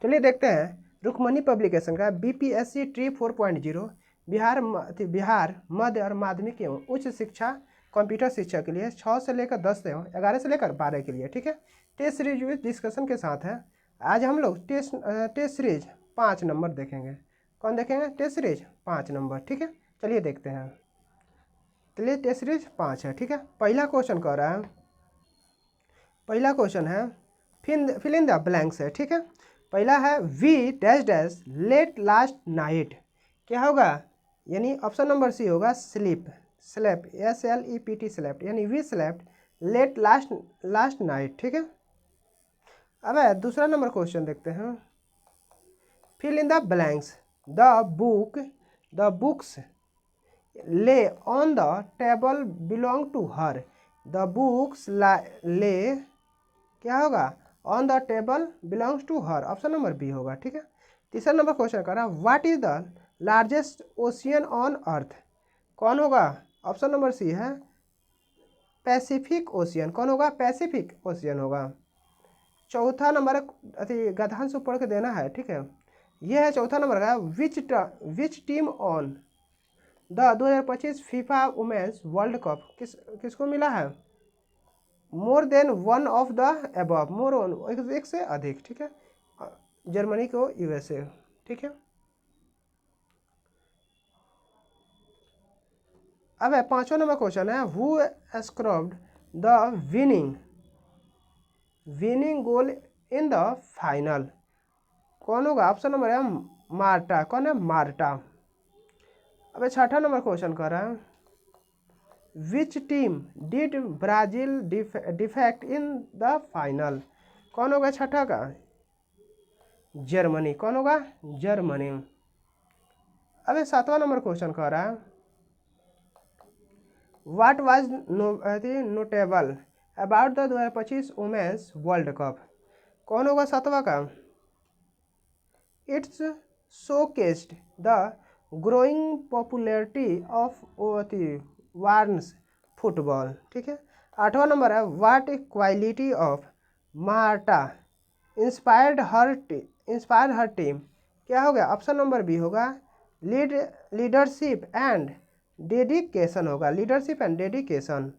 चलिए देखते हैं रुक्मणी पब्लिकेशन का बीपीएससी ट्री 4.0 बिहार मध्य और माध्यमिक एवं उच्च शिक्षा कंप्यूटर शिक्षा के लिए 6 से लेकर 10 एवं 11 से लेकर 12 के लिए, ठीक है। टेस्ट सीरीज विद डिस्कशन के साथ है। आज हम लोग टेस्ट सीरीज 5 नंबर देखेंगे। कौन देखेंगे? टेस्ट सीरीज 5 नंबर, ठीक है। चलिए देखते हैं। चलिए टेस्ट सीरीज 5 है, ठीक है। पहला क्वेश्चन कह रहा है, पहला क्वेश्चन है फिल इन द ब्लैंक्स है, ठीक है। पहला है we dash dash late last night, क्या होगा? यानी ऑप्शन नंबर सी होगा स्लीप, स्लेप, SLEPT स्लेप्ट, यानी we slept late last night, ठीक है। अब है दूसरा नंबर क्वेश्चन देखते हैं। Fill in the blanks the books ले on the table belong to her, the books ले क्या होगा? On the table belongs to her, option number B होगा, ठीक है। तीसरा नंबर क्वेश्चन कर रहा है what is the largest ocean on earth, कौन होगा? ऑप्शन नंबर सी है पैसिफिक ओशियन, कौन होगा? पैसिफिक ओशियन होगा। चौथा नंबर गधांश पढ़ के देना है, ठीक है। यह है चौथा नंबर का which team on the 2025 FIFA women's world cup, किसको मिला है? More than one of the above, more एक से अधिक, ठीक है। जर्मनी को USA, ठीक है। अब है पांचवा नंबर क्वेश्चन है who scored the winning goal in the final, कौन होगा? ऑप्शन नंबर है मार्टा, कौन है? मार्टा। अब छठा नंबर क्वेश्चन कर रहा है which team did Brazil defect in the final, कौन होगा छठा का? जर्मनी, कौन होगा? जर्मनी। अब सातवां नंबर क्वेश्चन कर रहा है what was notable about the 2025 women's world cup, कौन होगा सातवां का? It's showcased the growing popularity of warns football, ठीक है। आठवां नंबर है what quality of Marta inspired her team, क्या हो गया? ऑप्शन नंबर बी होगा लीडरशिप एंड डेडिकेशन होगा, लीडरशिप एंड डेडिकेशन।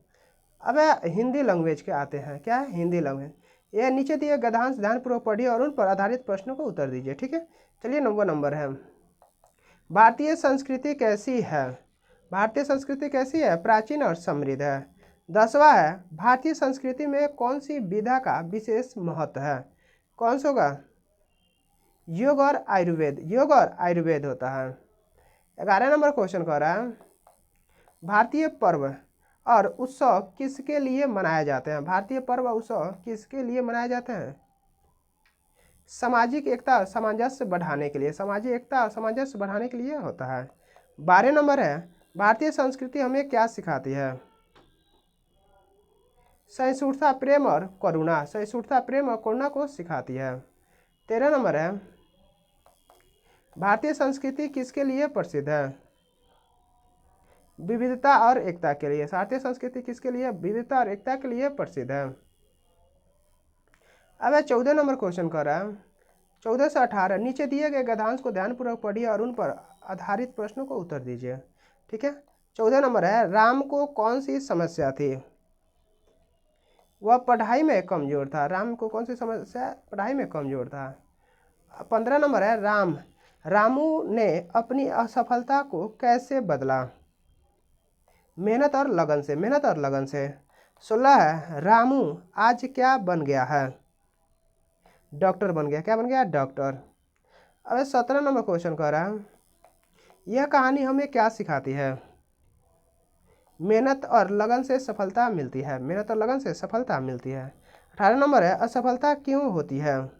अब हिंदी लैंग्वेज के आते हैं, क्या है? हिंदी लैंग्वेज। यह नीचे दिए गद्यांश ध्यानपूर्वक पढ़िए और उन पर आधारित प्रश्नों को उत्तर दीजिए, ठीक है। चलिए नंबर है भारतीय संस्कृति कैसी है, भारतीय संस्कृति कैसी है? प्राचीन और समृद्ध है। 10वां है भारतीय संस्कृति में कौन सी विधा का विशेष महत्व है, कौन सा होगा? योग और आयुर्वेद, योग और आयुर्वेद होता है। 11 नंबर क्वेश्चन कह रहा है भारतीय पर्व और उत्सव किसके लिए मनाए जाते हैं, भारतीय पर्व और उत्सव किसके लिए मनाए जाते हैं? सामाजिक एकता और सामंजस्य बढ़ाने के लिए, सामाजिक एकता और सामंजस्य बढ़ाने के लिए होता है। 12 नंबर है भारतीय संस्कृति हमें क्या सिखाती है? सहिष्णुता, प्रेम और करुणा, सहिष्णुता, प्रेम और करुणा को सिखाती है। 13 नंबर है भारतीय संस्कृति किसके लिए प्रसिद्ध है? विविधता और एकता के लिए। भारतीय संस्कृति किसके लिए? विविधता और एकता के लिए प्रसिद्ध है। अब 14 नंबर क्वेश्चन कर रहा है 14 से 18 नीचे दिए गए गद्यांश को ध्यानपूर्वक पढ़िए और उन पर आधारित प्रश्नों को उत्तर दीजिए, ठीक है। 14 नंबर है राम को कौन सी समस्या थी? वह पढ़ाई में कमजोर था, राम को कौन सी समस्या? पढ़ाई में कमजोर था। 15 नंबर है रामू ने अपनी असफलता को कैसे बदला? मेहनत और लगन से, मेहनत और लगन से। 16 है रामू आज क्या बन गया है? डॉक्टर बन गया, क्या बन गया? डॉक्टर। अब 17 नंबर क्वेश्चन कह रहा है यह कहानी हमें क्या सिखाती है? मेहनत और लगन से सफलता मिलती है, मेहनत और लगन से सफलता मिलती है। 18 नंबर है असफलता क्यों होती है?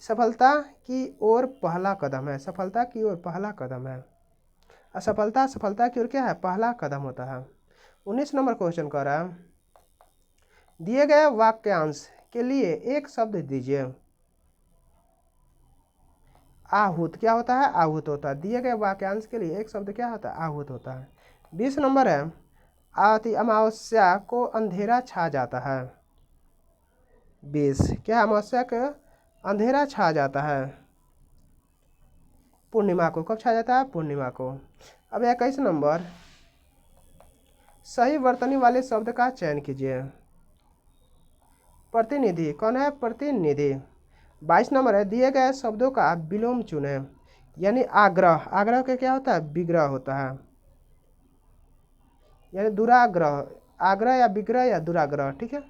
सफलता की ओर पहला कदम है, सफलता की ओर पहला कदम है। असफलता सफलता की ओर क्या है? पहला कदम होता है। 19 नंबर क्वेश्चन कर रहा है दिए गए वाक्यांश के लिए एक शब्द दीजिए। आहूत, क्या होता है? आहूत होता है। दिए गए वाक्यांश के लिए एक शब्द क्या होता है? आहूत होता है। 20 नंबर है अमावस्या को अंधेरा छा जाता है। 20 क्या? अमावस्या को अंधेरा छा जाता है पूर्णिमा को। कब छा जाता है? पूर्णिमा को। अब 21 नंबर, सही वर्तनी वाले शब्द का चयन कीजिए। प्रतिनिधि कौन है? प्रतिनिधि। 22 नंबर है, दिए गए शब्दों का विलोम चुने। यानी आग्रह, आग्रह का क्या होता है? विग्रह होता है, यानी दुराग्रह। आग्रह या विग्रह या दुराग्रह, ठीक है।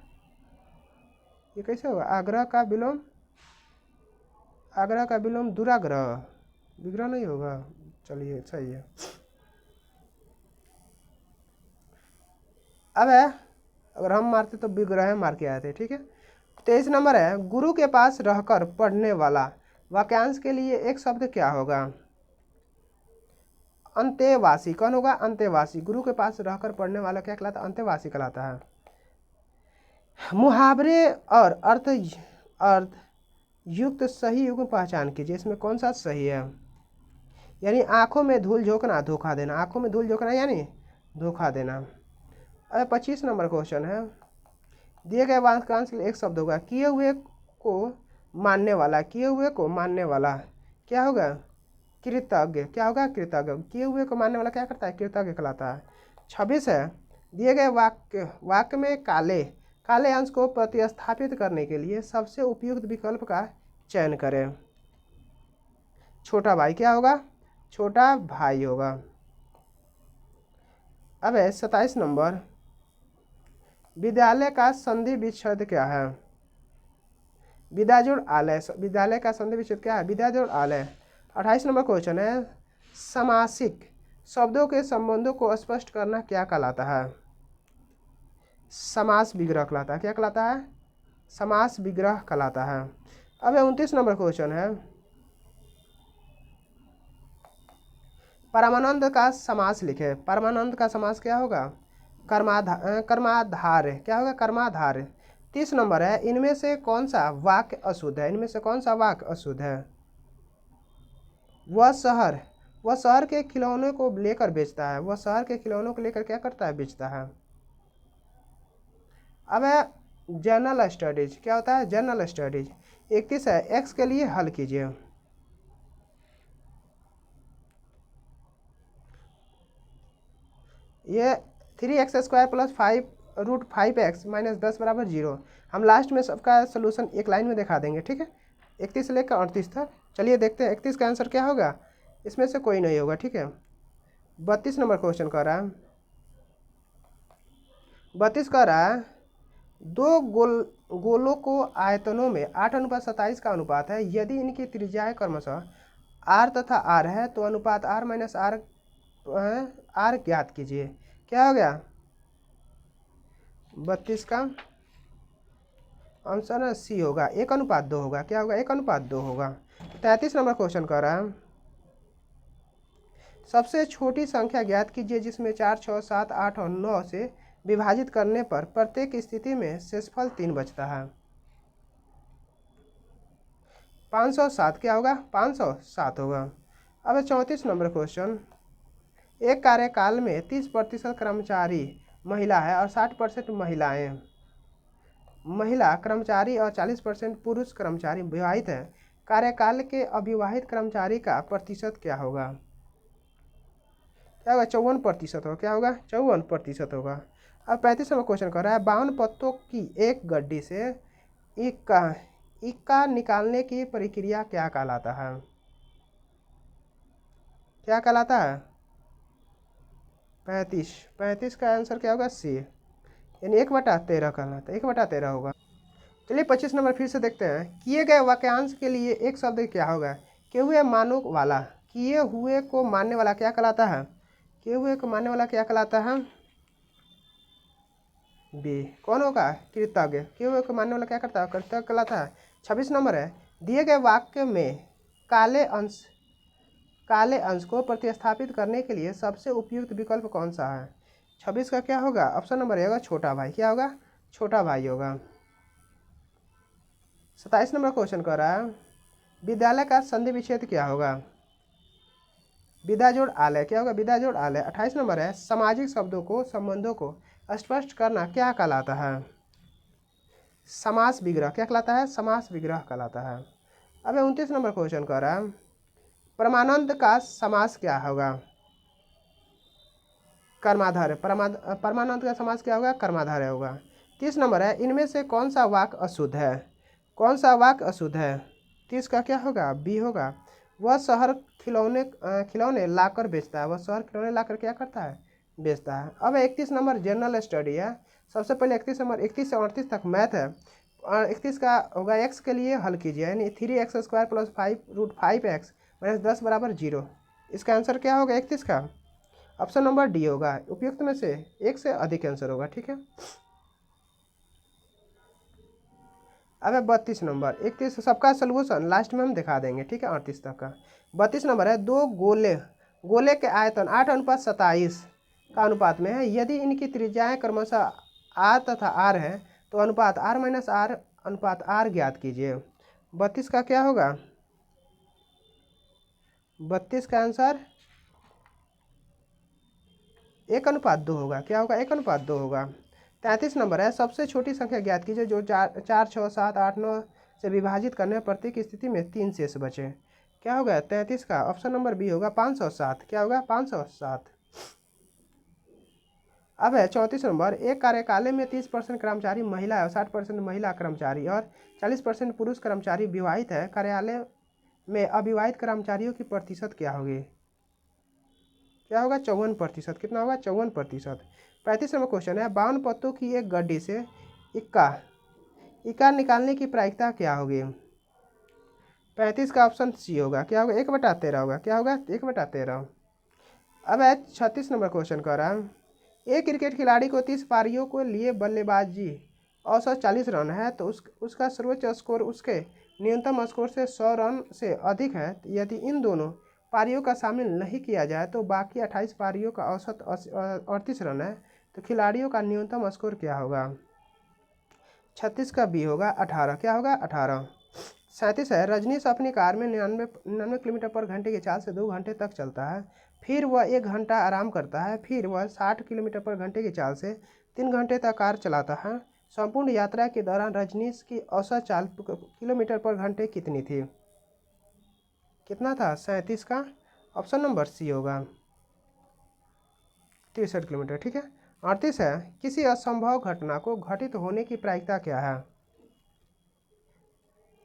ये कैसे होगा? आग्रह का विलोम, आग्रह का विलोम दुराग्रह, विग्रह नहीं होगा। चलिए सही है। अब है, अगर हम मारते तो विग्रह मार के आए थे, ठीक है। 23 नंबर है, गुरु के पास रहकर पढ़ने वाला। वाक्यांश के लिए एक शब्द क्या होगा? अंतेवासी। कौन होगा? अंतेवासी। गुरु के पास रहकर पढ़ने वाला क्या कहलाता है? अंतेवासी कहलाता है। मुहावरे और अर्थ युक्त सही युग्म पहचान कीजिए। इसमें कौन सा सही है? यानी आंखों में धूल झोंकना, धोखा देना। आंखों में धूल झोंकना यानी धोखा देना। अब 25 नंबर क्वेश्चन है, दिए गए वाक्यांश के लिए एक शब्द होगा। किए हुए को मानने वाला। किए हुए को मानने वाला क्या होगा? कृतज्ञ। क्या होगा? कृतज्ञ। किए हुए को मानने वाला क्या करता है? कृतज्ञ कहलाता है। 26 है, दिए गए वाक्य में काले अंश को प्रतिस्थापित करने के लिए सबसे उपयुक्त विकल्प का चयन करें। छोटा भाई क्या होगा? छोटा भाई होगा। अब है 27 नंबर, विद्यालय का संधि विच्छेद क्या है? विद्याजुड़ आलय। विद्यालय का संधि विच्छेद क्या है? विद्याजुड़ आलय। 28 नंबर क्वेश्चन है, समासिक शब्दों के संबंधों को स्पष्ट करना क्या कहलाता है? समास विग्रह कहलाता है। क्या कहलाता है? समास विग्रह कहलाता है। अब 29 नंबर क्वेश्चन है, परमानंद का समास लिखे। परमानंद का समास क्या होगा? कर्माधार। क्या होगा? कर्माधार। 30 नंबर है, इनमें से कौन सा वाक्य अशुद्ध है? इनमें से कौन सा वाक्य अशुद्ध है? वह शहर के खिलौनों को लेकर बेचता है। वह शहर के खिलौनों को लेकर क्या करता है? बेचता है। अब है जनरल स्टडीज। क्या होता है? General studies. 31 है, एक्स के लिए हल कीजिए। ये 3x² + 5√5x - 10 = 0। हम लास्ट में सबका सोल्यूशन एक लाइन में दिखा देंगे, ठीक है। 31 से लेकर 38 तक। चलिए देखते हैं 31 का आंसर क्या होगा। इसमें से कोई नहीं होगा, ठीक है। 32 नंबर क्वेश्चन कह रहा है, 32 कह रहा है, दो गोलों को आयतनों में 8:27 का अनुपात है। यदि इनकी त्रिज्याएं क्रमशः r तथा r है तो अनुपात r - r ज्ञात कीजिए। क्या हो गया? 32 का आंसर सी होगा, 1:2 होगा। क्या होगा? 1:2 होगा। 33 नंबर क्वेश्चन कर रहा है, सबसे छोटी संख्या ज्ञात कीजिए जिसमें 4, 6, 7, 8 और 9 से विभाजित करने पर प्रत्येक स्थिति में शेषफल 3 बचता है। 507। क्या होगा? 507 होगा। अब 34 नंबर क्वेश्चन, एक कार्यकाल में 30% कर्मचारी महिला है और 60% महिला कर्मचारी और 40% पुरुष कर्मचारी विवाहित हैं। कार्यकाल के अविवाहित कर्मचारी का प्रतिशत क्या होगा? क्या होगा? 54% होगा। क्या होगा? 54% होगा। अब 35 नंबर क्वेश्चन कर रहा है, 52 पत्तों की एक गड्डी से इक्का निकालने की प्रक्रिया क्या कहलाता है? क्या कहलाता है? 35 का आंसर क्या होगा? सी, यानी 1/13 कहलाता है। 1/13 होगा। चलिए 25 नंबर फिर से देखते हैं, किए गए वाक्यांश के लिए एक शब्द क्या होगा? किए हुए मानो वाला। किए हुए को मानने वाला क्या कहलाता है? किए हुए को मानने वाला क्या कहलाता है? बी। कौन होगा? कृतज्ञ। किए हुए को मानने वाला क्या करता है? कृतज्ञ कहलाता है। 26 नंबर है, दिए गए वाक्य में काले अंश को प्रतिस्थापित करने के लिए सबसे उपयुक्त विकल्प कौन सा है? 26 का क्या होगा? ऑप्शन नंबर ए होगा, छोटा भाई। क्या होगा? छोटा भाई होगा। 27 नंबर क्वेश्चन कर रहा है, विद्यालय का संधि विच्छेद क्या होगा? विद्याजोड़ आलय। क्या होगा? विद्याजोड़ आलय। 28 नंबर है, सामाजिक संबंधों को स्पष्ट करना क्या कहलाता है? समास विग्रह। क्या कहलाता है? समास विग्रह कहलाता है। अब 29 नंबर क्वेश्चन कर रहा है परमानंद का समास क्या होगा? कर्माधारय। परमानंद का समास क्या होगा? कर्माधारय होगा। 30 नंबर है इनमें से कौन सा वाक्य अशुद्ध है? कौन सा वाक्य अशुद्ध है? 30 का क्या होगा? बी होगा। वह शहर खिलौने लाकर बेचता है। वह शहर खिलौने लाकर क्या करता है? बेचता है। अब 31 नंबर जनरल स्टडी है। सबसे पहले 31 नंबर 31 से 38 तक मैथ है। 31 का होगा एक्स के लिए हल कीजिए, यानी 3x² + 5√5x - 10 = 0। इसका आंसर क्या होगा 31 का? ऑप्शन नंबर डी होगा। उपयुक्त में से एक से अधिक आंसर होगा। ठीक है। अब 32 नंबर 31 सबका सोल्यूशन लास्ट में हम दिखा देंगे। ठीक है 38 तक का। 32 नंबर है दो गोले के आयतन 8:27 का अनुपात में है। यदि इनकी त्रिज्याएं क्रमशः आर तथा आर है तो अनुपात r-r ज्ञात कीजिए। 32 का क्या होगा? 32 का आंसर 1:2 होगा। क्या होगा? 1:2 होगा। 33 नंबर है सबसे छोटी संख्या ज्ञात कीजिए जो 4, 6, 7, 8, 9 से विभाजित करने पर प्रत्येक स्थिति में 3 शेष बचे। क्या होगा 33 का? ऑप्शन नंबर बी होगा 507। क्या होगा? 507। अब है 34 नंबर एक कार्यकालय में 30% कर्मचारी महिला है, 60% महिला कर्मचारी और 40% पुरुष कर्मचारी विवाहित है। कार्यालय में अविवाहित कर्मचारियों की प्रतिशत क्या होगी? क्या होगा? 54%। कितना होगा? 54%। 35 नंबर क्वेश्चन है 52 पत्तों की एक गड्डी से इक्का निकालने की प्रायिकता क्या होगी? 35 का ऑप्शन सी होगा। क्या होगा? 1/13 होगा। क्या होगा? 1/13। अब है 36 नंबर क्वेश्चन कर रहा है एक क्रिकेट खिलाड़ी को 30 पारियों को लिए बल्लेबाजी औसत 40 रन है तो उसका सर्वोच्च स्कोर उसके न्यूनतम स्कोर से 100 रन से अधिक है। यदि इन दोनों पारियों का शामिल नहीं किया जाए तो बाकी 28 पारियों का औसत 38 रन है तो खिलाड़ियों का न्यूनतम स्कोर क्या होगा? 36 का बी होगा 18। क्या होगा? 18। 37 है रजनीश अपनी कार में 99 किलोमीटर/घंटे की चाल से 2 घंटे तक चलता है। फिर वह 1 घंटा आराम करता है। फिर वह 60 किलोमीटर/घंटे की चाल से 3 घंटे तक कार चलाता है। संपूर्ण यात्रा के दौरान रजनीश की औसत चाल किलोमीटर/घंटे कितनी थी? कितना था? 37 का ऑप्शन नंबर सी होगा 63 किलोमीटर। ठीक है। 38 है किसी असंभव घटना को घटित होने की प्रायिकता क्या है?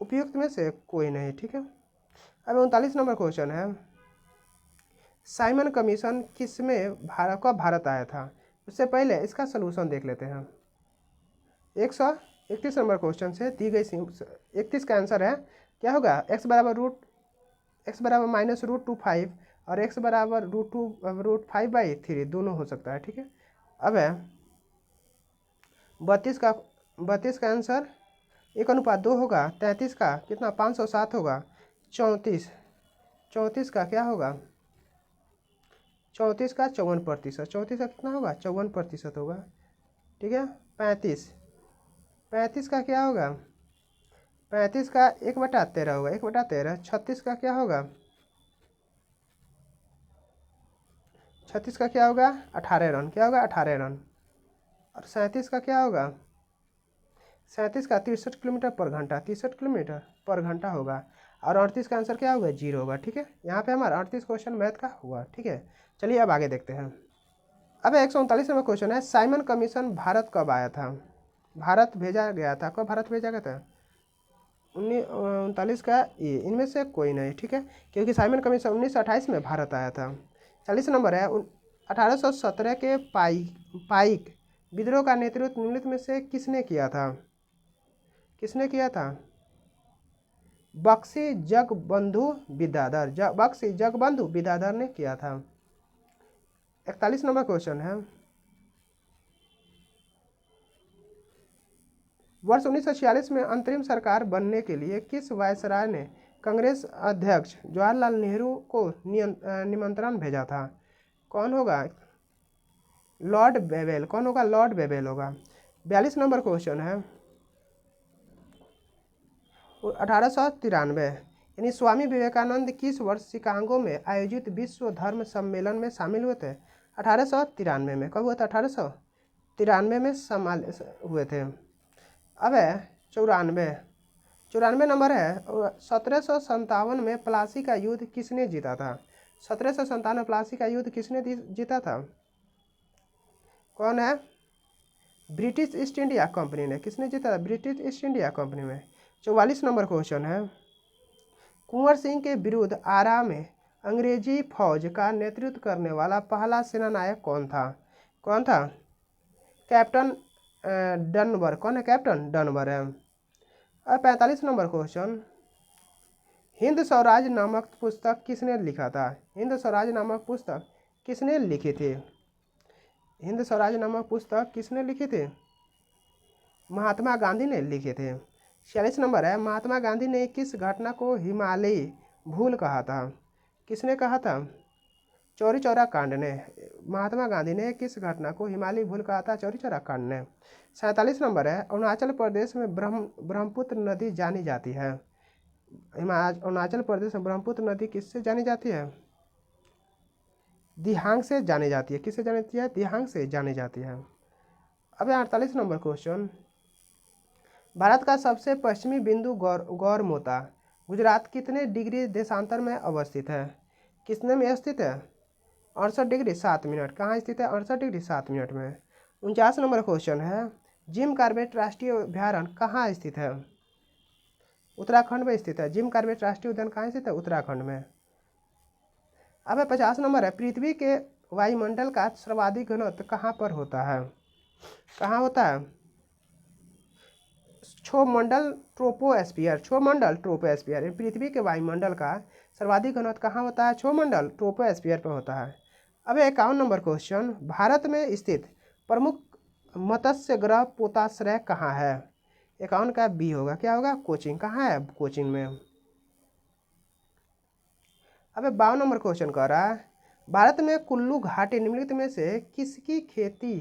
उपयुक्त में से कोई नहीं। ठीक है। अब 39 नंबर क्वेश्चन है साइमन कमीशन कब भारत आया था? उससे पहले इसका सलूशन देख लेते हैं। 131 नंबर क्वेश्चन से दी गई 31 का आंसर है क्या होगा? x बराबर -√25 और x बराबर √5/3 दोनों हो सकता है। ठीक है। अब है 32 का आंसर 1:2 होगा। 33 का कितना? 507 होगा। 34 का क्या होगा? 34 का 54%। 34 का कितना होगा? 54% होगा। ठीक है। 35 का क्या होगा? 35 का 1/13 होगा। 1/13। 36 का क्या होगा? 36 का क्या होगा? 18 रन। क्या होगा? 18 रन। और 37 का क्या होगा? 37 का 63 किलोमीटर/घंटा। 63 किलोमीटर/घंटा होगा। और 38 का आंसर क्या होगा? 0 होगा। ठीक है। यहाँ पे हमारा 38 क्वेश्चन मैथ का हुआ। ठीक है। चलिए अब आगे देखते हैं। अब 139 नंबर क्वेश्चन है साइमन कमीशन भारत कब आया था? भारत भेजा गया था। कब भारत भेजा गया था? 39 का ये इनमें से कोई नहीं। ठीक है। क्योंकि साइमन कमीशन 1928 में भारत आया था। 40 नंबर है 1817 के पाइक विद्रोह का नेतृत्व निम्नलिखित में से किसने किया था? किसने किया था? बख्शी जगबंधु विद्याधर ने किया था। 41 नंबर क्वेश्चन है वर्ष 1946 में अंतरिम सरकार बनने के लिए किस वायसराय ने कांग्रेस अध्यक्ष जवाहरलाल नेहरू को निमंत्रण भेजा था? कौन होगा? Lord Wavell. कौन होगा? लॉर्ड बेवेल होगा। 42 नंबर क्वेश्चन है 1893 यानी स्वामी विवेकानंद किस वर्ष शिकागो में आयोजित विश्व धर्म सम्मेलन में शामिल हुए थे? 1893 में। कब हुआ था? 1893 में हुए थे। अब है 94 94 नंबर है 1757 में प्लासी का युद्ध किसने जीता था? 1757 प्लासी का युद्ध किसने जीता था? कौन है? ब्रिटिश ईस्ट इंडिया कंपनी ने। किसने जीता था? ब्रिटिश ईस्ट इंडिया कंपनी में। 44 नंबर क्वेश्चन है कुंवर सिंह के विरुद्ध आरा में अंग्रेजी फौज का नेतृत्व करने वाला पहला सेनानायक कौन था? कौन था? कैप्टन डनवर। कौन है? कैप्टन डनवर है। अब 45 नंबर क्वेश्चन हिंद स्वराज नामक पुस्तक किसने लिखा था? हिंद स्वराज नामक पुस्तक किसने लिखी थी? हिंद स्वराज नामक पुस्तक किसने लिखी थी? महात्मा गांधी ने लिखे थे। 46 नंबर है महात्मा गांधी ने किस घटना को हिमालयी भूल कहा था? किसने कहा था? चौरी चौरा कांड ने। महात्मा गांधी ने किस घटना को हिमालयी भूल कहा था? चौरी चौरा कांड ने। 47 नंबर है अरुणाचल प्रदेश में ब्रह्मपुत्र नदी जानी जाती है। अरुणाचल प्रदेश में ब्रह्मपुत्र नदी किससे जानी जाती है? दिहांग से जानी जाती है। किससे जानी जाती है? दिहांग से जानी जाती है। अब 48 नंबर क्वेश्चन भारत का सबसे पश्चिमी बिंदु गौरमोता गुजरात कितने डिग्री देशांतर में अवस्थित है? कितने में स्थित है? 68 डिग्री 7 मिनट। कहाँ स्थित है? 68 डिग्री 7 मिनट में। 49 नंबर क्वेश्चन है जिम कॉर्बेट राष्ट्रीय अभ्यारण्य कहाँ स्थित है? उत्तराखंड में स्थित है। जिम कॉर्बेट राष्ट्रीय उद्यान कहाँ स्थित है? उत्तराखंड में। अब 50 नंबर है पृथ्वी के वायुमंडल का सर्वाधिक घनत्व कहाँ पर होता है? कहाँ होता है? क्षोमंडल ट्रोपोस्फियर। क्षोमंडल ट्रोपोस्फियर। पृथ्वी के वायुमंडल का सर्वाधिक घनत्व कहाँ होता है? क्षोमंडल ट्रोपोस्फियर पर होता है। अब 51 नंबर क्वेश्चन भारत में स्थित प्रमुख मत्स्य ग्रह पोताश्रय कहाँ है? 51 का बी होगा। क्या होगा? कोचिन। कहाँ है? कोचिन में। अब 52 नंबर क्वेश्चन कह रहा है भारत में कुल्लू घाटी निम्नलिखित में से किसकी खेती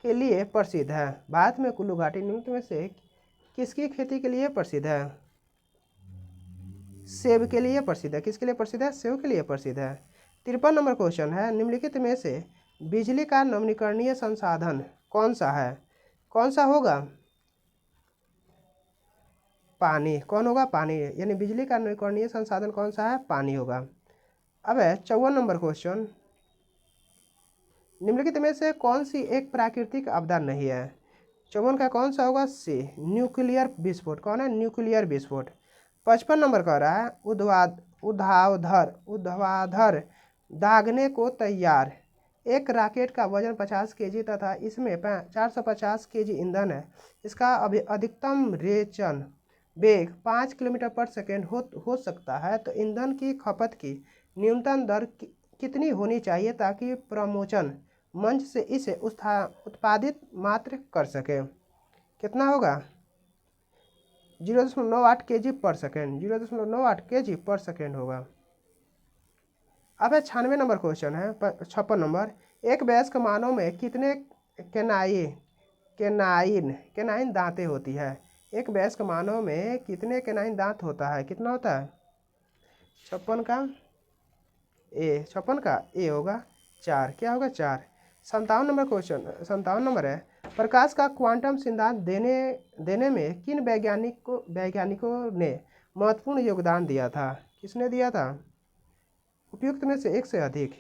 के लिए प्रसिद्ध है? भारत में कुल्लू घाटी निम्नलिखित में से किसकी खेती के लिए प्रसिद्ध है? सेब के लिए प्रसिद्ध है। किसके लिए प्रसिद्ध है? सेब के लिए प्रसिद्ध है। 53 नंबर क्वेश्चन है निम्नलिखित में से बिजली का नवीकरणीय संसाधन कौन सा है? कौन सा होगा? पानी। कौन होगा? पानी। यानी बिजली का नवीकरणीय संसाधन कौन सा है? पानी होगा। अब है 54 नंबर क्वेश्चन निम्नलिखित में से कौन सी एक प्राकृतिक आपदा नहीं है? 54 का कौन सा होगा? सी न्यूक्लियर विस्फोट। कौन है? न्यूक्लियर विस्फोट। 55 नंबर कह रहा है ऊर्ध्वाधर दागने को तैयार एक रॉकेट का वजन 50 केजी तथा इसमें 450 केजी ईंधन है। इसका अधिकतम रेचन वेग 5 किलोमीटर पर सेकेंड हो सकता है तो ईंधन की खपत की न्यूनतम दर कितनी होनी चाहिए ताकि प्रमोशन मंच से इसे उत्पादित मात्र कर सके? कितना होगा? 0.98 केजी पर सेकेंड। 0.98 केजी पर सेकेंड होगा। अब 96 नंबर क्वेश्चन है 56 नंबर एक वयस्क मानव में कितने केनाइन दांतें होती है? एक वयस्क मानव में कितने केनाइन दांत होता है? कितना होता है? 56 का ए होगा 4। क्या होगा? 4। 57 नंबर क्वेश्चन 57 नंबर है प्रकाश का क्वांटम सिद्धांत देने में किन वैज्ञानिकों ने महत्वपूर्ण योगदान दिया था? किसने दिया था? उपयुक्त में से एक से अधिक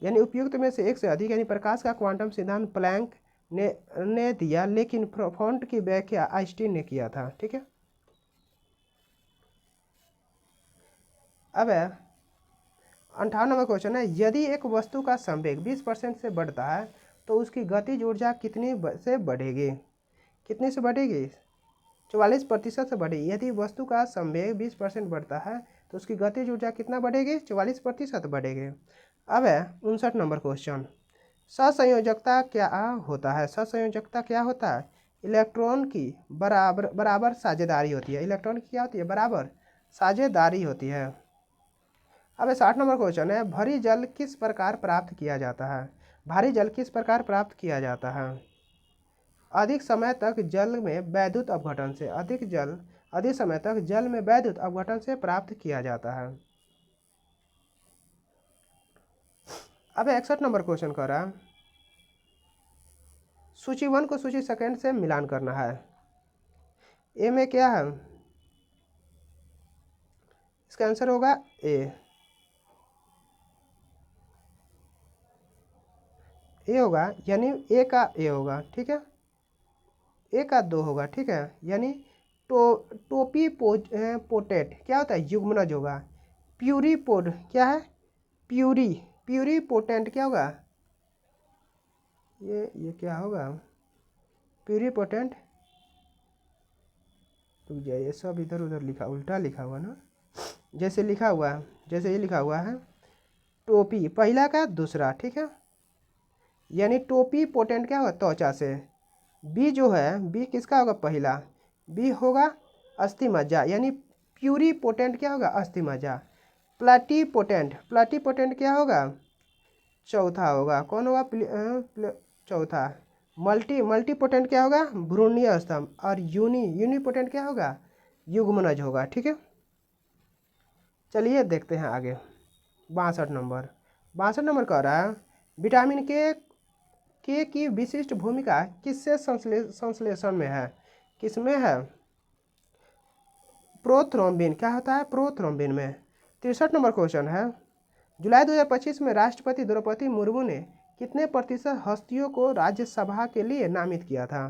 यानी उपयुक्त में से एक से अधिक यानी प्रकाश का क्वांटम सिद्धांत प्लैंक ने दिया लेकिन फोटॉन की व्याख्या आइंस्टीन ने किया था। ठीक है। अब 58 नंबर क्वेश्चन है यदि एक वस्तु का संवेग 20% से बढ़ता है तो उसकी गतिज ऊर्जा कितनी से बढ़ेगी? कितनी से बढ़ेगी? 44% से बढ़ेगी। यदि वस्तु का संवेग 20% बढ़ता है तो उसकी गतिज ऊर्जा कितना बढ़ेगी? 44% बढ़ेगी। अब 59 नंबर क्वेश्चन सहसंयोजकता क्या होता है? सहसंयोजकता क्या होता है? इलेक्ट्रॉन की बराबर साझेदारी होती है। इलेक्ट्रॉन की क्या होती है? बराबर साझेदारी होती है। अब 60 नंबर क्वेश्चन है भारी जल किस प्रकार प्राप्त किया जाता है? भारी जल किस प्रकार प्राप्त किया जाता है? अधिक समय तक जल में वैद्युत अपघटन से। अधिक समय तक जल में वैद्युत अपघटन से प्राप्त किया जाता है। अब 61 नंबर क्वेश्चन कर रहा है सूची 1 को सूची सेकंड से मिलान करना है। ए में क्या है? इसका आंसर होगा ए। ए होगा, यानी ए का ए होगा, ठीक है, ए का 2 होगा, ठीक है, यानी टोपी पोटेट क्या होता है, युग्मनज होगा। प्यूरीपोड क्या है, प्यूरी पोटेंट क्या होगा, ये क्या होगा, प्यूरी पोटेंट, रुक जाइए, ये सब इधर उधर लिखा, उल्टा लिखा हुआ ना, जैसे लिखा हुआ है, जैसे ये लिखा हुआ है टोपी पहला का दूसरा, ठीक है, यानी टोपी पोटेंट क्या होगा, त्वचा से। बी जो है, बी किसका होगा, पहला, बी होगा अस्थिमज्जा, यानी प्यूरी पोटेंट क्या होगा, अस्थिमज्जा। प्लाटीपोटेंट क्या होगा, चौथा होगा, कौन होगा, चौथा। मल्टीपोटेंट क्या होगा, भ्रूणीय स्तंभ। और यूनिपोटेंट क्या होगा, युग्मनज होगा, ठीक है। चलिए देखते हैं आगे। 62 नंबर कह रहा है विटामिन के की विशिष्ट भूमिका किससे संश्लेषण में है, किसमें है, प्रोथ्रोम्बिन, क्या होता है, प्रोथ्रोम्बिन में। 63 नंबर क्वेश्चन है जुलाई 2025 में राष्ट्रपति द्रौपदी मुर्मू ने कितने प्रतिशत हस्तियों को राज्यसभा के लिए नामित किया था।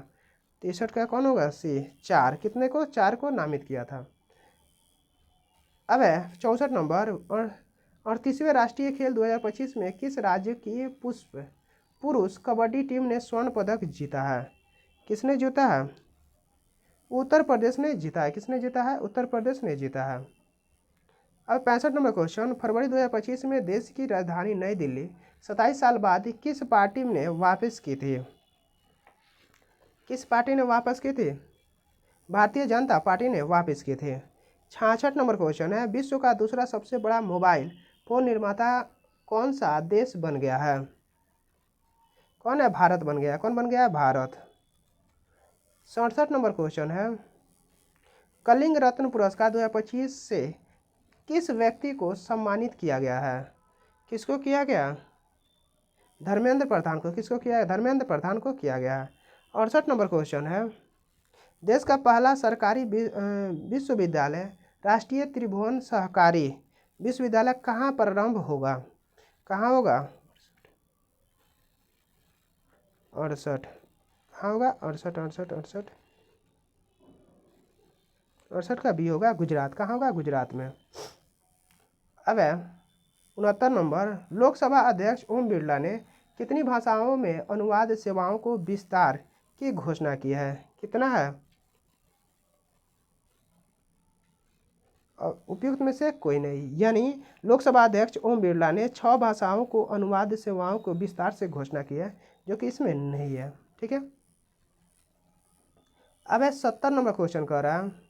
63 का कौन होगा, सी, 4, कितने को, 4 को नामित किया था। अब है 64 नंबर, 38वें राष्ट्रीय खेल 2025 में किस राज्य की पुरुष कबड्डी टीम ने स्वर्ण पदक जीता है, किसने जीता है, उत्तर प्रदेश ने जीता है, किसने जीता है, उत्तर प्रदेश ने जीता है। अब 65 नंबर क्वेश्चन, फरवरी 2025 में देश की राजधानी नई दिल्ली 27 साल बाद किस पार्टी ने वापस की थी, किस पार्टी ने वापस की थी, भारतीय जनता पार्टी ने वापस की थी। 66 नंबर क्वेश्चन है विश्व का दूसरा सबसे बड़ा मोबाइल फोन निर्माता कौन सा देश बन गया है, कौन है, भारत बन गया, कौन बन गया है, भारत। 67 नंबर क्वेश्चन है कलिंग रत्न पुरस्कार 2025 से किस व्यक्ति को सम्मानित किया गया है, किसको किया गया, धर्मेंद्र प्रधान को, किसको किया, धर्मेंद्र प्रधान को किया गया है। 68 नंबर क्वेश्चन है देश का पहला सरकारी विश्वविद्यालय राष्ट्रीय त्रिभुवन सहकारी विश्वविद्यालय कहाँ प्रारंभ होगा, कहाँ होगा, 68, कहाँ होगा, 68 का बी होगा, गुजरात, कहाँ होगा, गुजरात में। अब है 69 नंबर, लोकसभा अध्यक्ष ओम बिरला ने कितनी भाषाओं में अनुवाद सेवाओं को विस्तार की घोषणा की है, कितना है, उपयुक्त में से कोई नहीं, यानी लोकसभा अध्यक्ष ओम बिरला ने 6 भाषाओं को अनुवाद सेवाओं को विस्तार से घोषणा की है, जो कि इसमें नहीं है, ठीक है। अब है 70 नंबर क्वेश्चन कह रहा है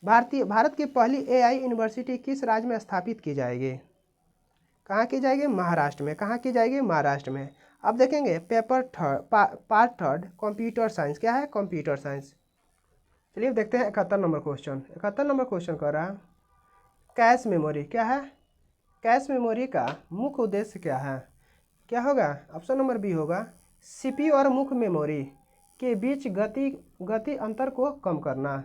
भारत की पहली एआई यूनिवर्सिटी किस राज्य में स्थापित की जाएगी, कहाँ की जाएगी, महाराष्ट्र में, कहाँ की जाएगी, महाराष्ट्र में। अब देखेंगे पार्ट थर्ड कंप्यूटर साइंस, क्या है, कंप्यूटर साइंस। चलिए देखते हैं 71 नंबर क्वेश्चन। 71 नंबर क्वेश्चन कह रहा है कैश मेमोरी क्या है, कैश मेमोरी का मुख्य उद्देश्य क्या है, क्या होगा, ऑप्शन नंबर बी होगा सीपीयू और मुख्य मेमोरी के बीच गति अंतर को कम करना।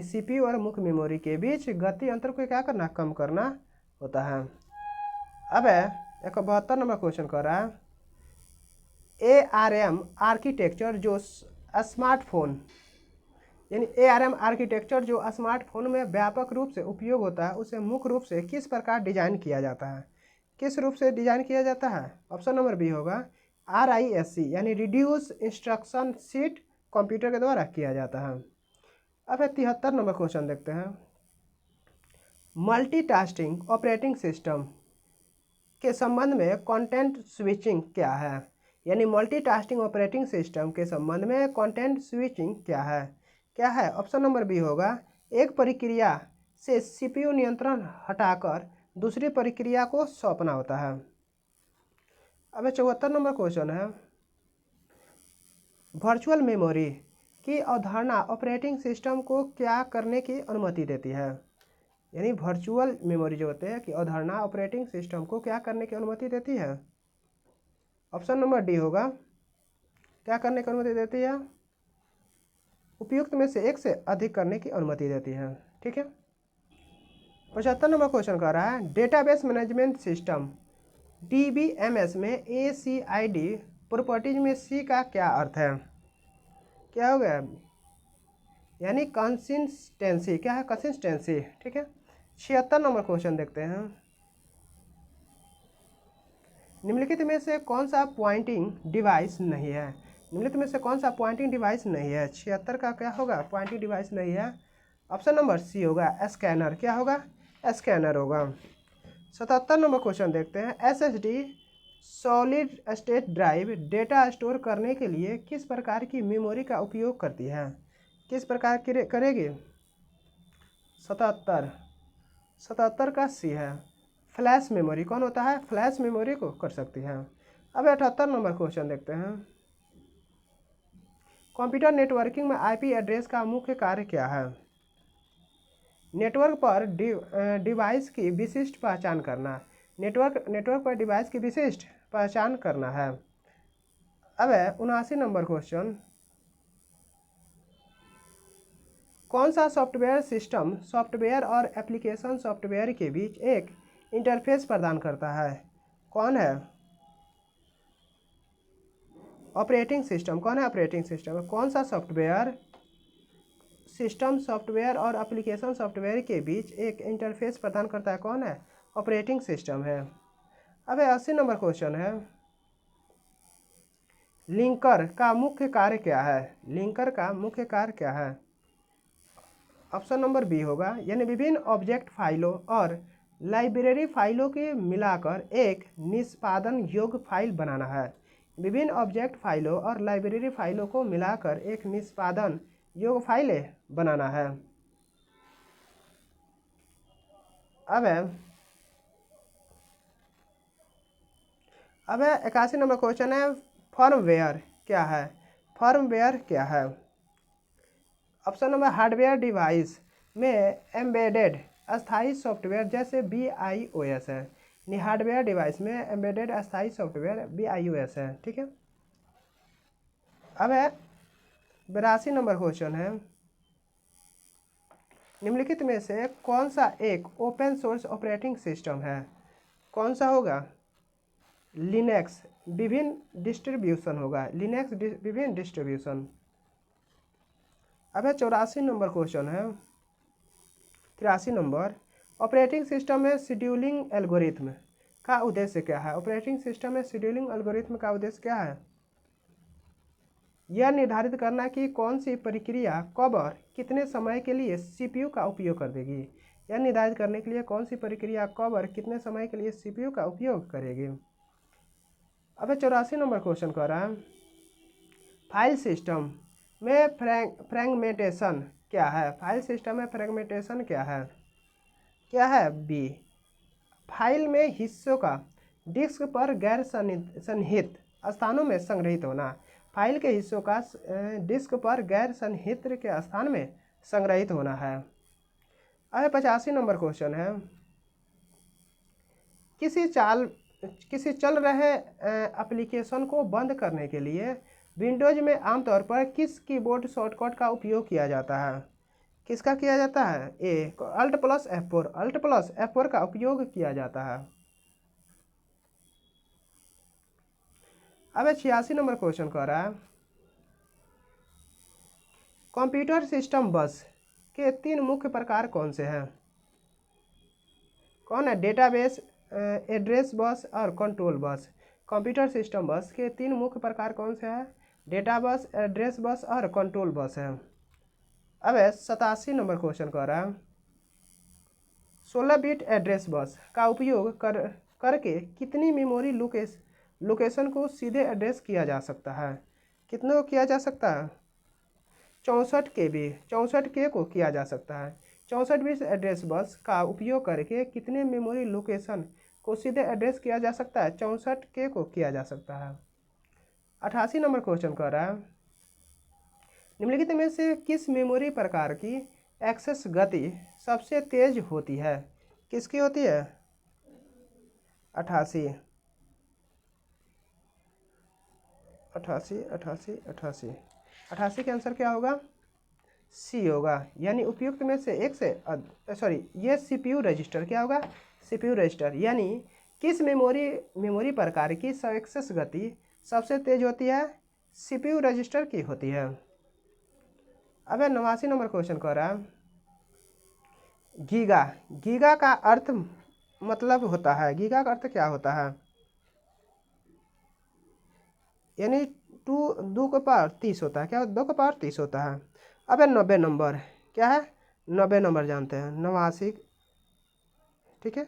सीपीयू और मुख्य मेमोरी के बीच गति अंतर को क्या करना, कम करना होता है। अब है 72 नंबर क्वेश्चन कर रहा है ARM आर्किटेक्चर जो स्मार्टफोन, यानी ARM आर्किटेक्चर जो स्मार्टफोन में व्यापक रूप से उपयोग होता है उसे मुख्य रूप से किस प्रकार डिजाइन किया जाता है, किस रूप से डिजाइन किया जाता है। ऑप्शन नंबर बी होगा RISC, यानी रिड्यूस इंस्ट्रक्शन सीट कंप्यूटर के द्वारा किया जाता है। अब 73 नंबर क्वेश्चन देखते हैं मल्टीटास्किंग ऑपरेटिंग सिस्टम के संबंध में कंटेंट स्विचिंग क्या है, यानी मल्टीटास्किंग ऑपरेटिंग सिस्टम के संबंध में कंटेंट स्विचिंग क्या है, क्या है। ऑप्शन नंबर बी होगा एक प्रक्रिया से सीपीयू नियंत्रण हटाकर दूसरी प्रक्रिया को सौंपना होता है। अब 74 नंबर क्वेश्चन है वर्चुअल मेमोरी की अवधारणा ऑपरेटिंग सिस्टम को क्या करने की अनुमति देती है, यानी वर्चुअल मेमोरी जो होते हैं कि अवधारणा ऑपरेटिंग सिस्टम को क्या करने की अनुमति देती है। ऑप्शन नंबर डी होगा क्या करने की अनुमति देती है, उपयुक्त में से एक से अधिक करने की अनुमति देती है, ठीक है। 75 नंबर क्वेश्चन कर रहा है डेटाबेस मैनेजमेंट सिस्टम DBMS में ACID प्रॉपर्टीज में C का क्या अर्थ है? क्या हो गया? यानी कंसिस्टेंसी। क्या है? कंसिस्टेंसी। ठीक है। 76 नंबर क्वेश्चन देखते हैं। निम्नलिखित में से कौन सा पॉइंटिंग डिवाइस नहीं है? निम्नलिखित में से कौन सा पॉइंटिंग डिवाइस नहीं है? 76 का क्या होगा? पॉइंटिंग डिवाइस नहीं है। ऑप्शन नंबर सी होगा स्कैनर। क्या होगा? स्कैनर होगा। 77 नंबर क्वेश्चन देखते हैं। SSD solid state drive data store करने के लिए किस प्रकार की मेमोरी का उपयोग करती है? किस प्रकार की करेगी? 77 का सी है फ्लैश मेमोरी। कौन होता है? फ्लैश मेमोरी को कर सकती है। अब 78 नंबर क्वेश्चन देखते हैं। कंप्यूटर नेटवर्किंग में IP एड्रेस का मुख्य कार्य क्या है? नेटवर्क पर डिवाइस की विशिष्ट पहचान करना। नेटवर्क पर डिवाइस की विशिष्ट पहचान करना है। अब 79 नंबर क्वेश्चन। कौन सा सॉफ्टवेयर सिस्टम सॉफ्टवेयर और एप्लीकेशन सॉफ्टवेयर के बीच एक इंटरफेस प्रदान करता है? कौन है? Operating system. कौन है? Operating system. कौन सा सॉफ्टवेयर सिस्टम सॉफ्टवेयर और एप्लीकेशन सॉफ्टवेयर के बीच एक इंटरफेस प्रदान करता है? कौन है? ऑपरेटिंग सिस्टम है। अब 80 नंबर क्वेश्चन है। लिंकर का मुख्य कार्य क्या है? लिंकर का मुख्य कार्य क्या है? ऑप्शन नंबर बी होगा यानी विभिन्न ऑब्जेक्ट फाइलों और लाइब्रेरी फाइलों के मिलाकर एक निष्पादन योग्य फाइल बनाना है। विभिन्न ऑब्जेक्ट फाइलों और लाइब्रेरी फाइलों को मिलाकर एक निष्पादन योग्य फाइलें बनाना है। अब 81 नंबर क्वेश्चन है। फर्मवेयर क्या है? फर्मवेयर क्या है? ऑप्शन नंबर हार्डवेयर डिवाइस में एम्बेडेड अस्थायी सॉफ्टवेयर जैसे BIOS है। यानी हार्डवेयर डिवाइस में एम्बेडेड अस्थायी सॉफ्टवेयर BIOS है। ठीक है। अब 82 नंबर क्वेश्चन है। निम्नलिखित में से कौन सा एक ओपन सोर्स ऑपरेटिंग सिस्टम है? कौन सा होगा? लिनक्स विभिन्न डिस्ट्रीब्यूशन होगा। लिनक्स विभिन्न डिस्ट्रीब्यूशन। अब 84 नंबर क्वेश्चन है। 83 नंबर। ऑपरेटिंग सिस्टम में शेड्यूलिंग एल्गोरिथम का उद्देश्य क्या है? ऑपरेटिंग सिस्टम में शेड्यूलिंग एल्गोरिथम का उद्देश्य क्या है? यह निर्धारित करना कि कौन सी प्रक्रिया कब और कितने समय के लिए CPU का उपयोग कर देगी। यह निर्धारित करने के लिए कौन सी प्रक्रिया कब और कितने समय के लिए CPU का उपयोग करेगी। अब 84 नंबर क्वेश्चन कर रहा है। फाइल सिस्टम में फ्रैगमेंटेशन क्या है? फाइल सिस्टम में फ्रैगमेंटेशन क्या है? क्या है? बी। फाइल में हिस्सों का डिस्क पर गैर सन्निहित स्थानों में संग्रहित होना। फाइल के हिस्सों का डिस्क पर गैर सन्निहित के स्थान में संग्रहित होना है। अब 85 नंबर क्वेश्चन है। किसी चल रहे एप्लीकेशन को बंद करने के लिए विंडोज में आमतौर पर किस कीबोर्ड शॉर्टकट का उपयोग किया जाता है? किसका किया जाता है? ए Alt+F4 का उपयोग किया जाता है। अब 86 नंबर क्वेश्चन कह रहा है। कंप्यूटर सिस्टम बस के 3 मुख्य प्रकार कौन से हैं? कौन है? डेटाबेस, एड्रेस बस और कंट्रोल बस। कंप्यूटर सिस्टम बस के 3 मुख्य प्रकार कौन से हैं? डेटा बस, एड्रेस बस और कंट्रोल बस है। अब 87 नंबर क्वेश्चन कह रहा है। 16 बिट एड्रेस बस का उपयोग करके कितनी मेमोरी लोकेशन को सीधे एड्रेस किया जा सकता है? कितने को किया जा सकता है? 64 K को किया जा सकता है। 64 बिट एड्रेस बस का उपयोग करके कितने मेमोरी लोकेशन को सीधे एड्रेस किया जा सकता है? 64K को किया जा सकता है। 88 नंबर क्वेश्चन कर रहा है। निम्नलिखित में से किस मेमोरी प्रकार की एक्सेस गति सबसे तेज होती है? किसकी होती है? 88 88 88 88 88 का आंसर क्या होगा? सी होगा, यानी उपयुक्त में से एक से सॉरी ये सीपीयू रजिस्टर क्या होगा, सीपीयू रजिस्टर। यानी किस मेमोरी प्रकार की एक्सेस गति सबसे तेज होती है, सीपीयू रजिस्टर की होती है। अब 89 नंबर क्वेश्चन कह रहा है गीगा, गीगा का अर्थ मतलब होता है, गीगा का अर्थ क्या होता है, यानी 2 का पावर 30 होता है, क्या 2 का पावर 30 होता है। अब 90 नंबर क्या है, 90 नंबर जानते हैं, 89, ठीक है।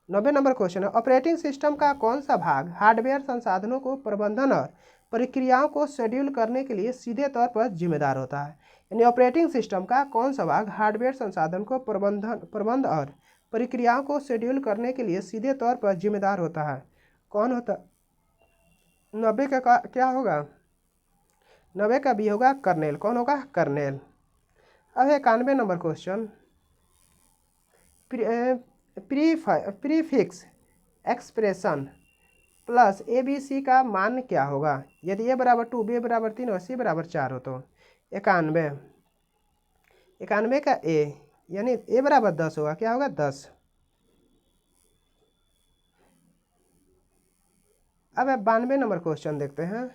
90 नंबर क्वेश्चन है ऑपरेटिंग सिस्टम का कौन सा भाग हार्डवेयर संसाधनों को प्रबंधन और प्रक्रियाओं को शेड्यूल करने के लिए सीधे तौर पर जिम्मेदार होता है। यानी ऑपरेटिंग सिस्टम का कौन सा भाग हार्डवेयर संसाधन को प्रबंध और प्रक्रियाओं को शेड्यूल करने के लिए सीधे तौर पर जिम्मेदार होता है, कौन होता। 90 का क्या होगा, 90 का बी होगा कर्नेल, कौन होगा, कर्नेल। अब 91 number question prefix expression plus A B C का मान क्या होगा, यदि ए बराबर 2, बी बराबर 3 और सी बराबर 4 हो तो। 91, 91 का ए यानी ए बराबर 10 होगा, क्या होगा 10। अब 92 नंबर क्वेश्चन देखते हैं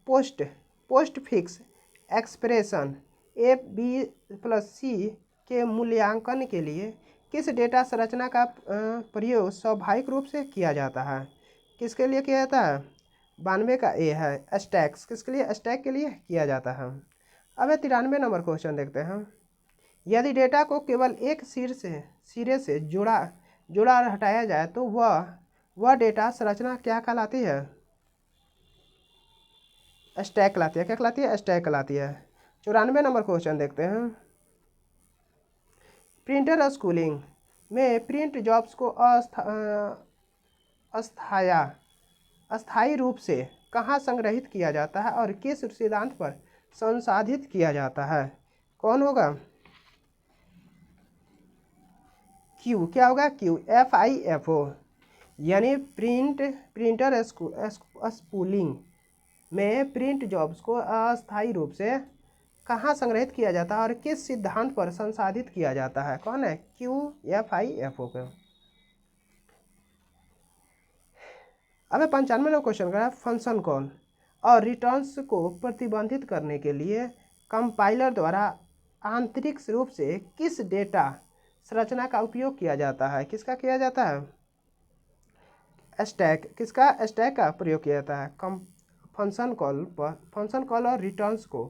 postfix expression A B plus C के मूल्यांकन के लिए किस डेटा संरचना का प्रयोग स्वाभाविक रूप से किया जाता है, किसके लिए किया जाता है। 92 का ए है स्टैक्स, किसके लिए, स्टैक के लिए किया जाता है। अब 93 नंबर क्वेश्चन देखते हैं यदि डेटा को केवल एक सिरे से जोड़ा और हटाया जाए तो वह डेटा संरचना क्या कहलाती है, स्टैक कहलाती है, क्या कहलाती है, स्टैक कहलाती है। 94 नंबर क्वेश्चन देखते हैं प्रिंटर स्कूलिंग में प्रिंट जॉब्स को अस्थायी रूप से कहाँ संग्रहित किया जाता है और किस सिद्धांत पर संसाधित किया जाता है, कौन होगा, क्यू, क्या होगा, क्यू FIFO। यानी प्रिंटर स्पूलिंग में प्रिंट जॉब्स को अस्थायी रूप से कहाँ संग्रहित किया जाता है और किस सिद्धांत पर संसाधित किया जाता है, कौन है, QFIFO पे। अब 95 क्वेश्चन का फंक्शन कॉल और रिटर्न्स को प्रतिबंधित करने के लिए कंपाइलर द्वारा आंतरिक रूप से किस डेटा संरचना का उपयोग किया जाता है, किसका किया जाता है, स्टैक, किसका, स्टैक का प्रयोग किया जाता है। फंक्शन कॉल और रिटर्न्स को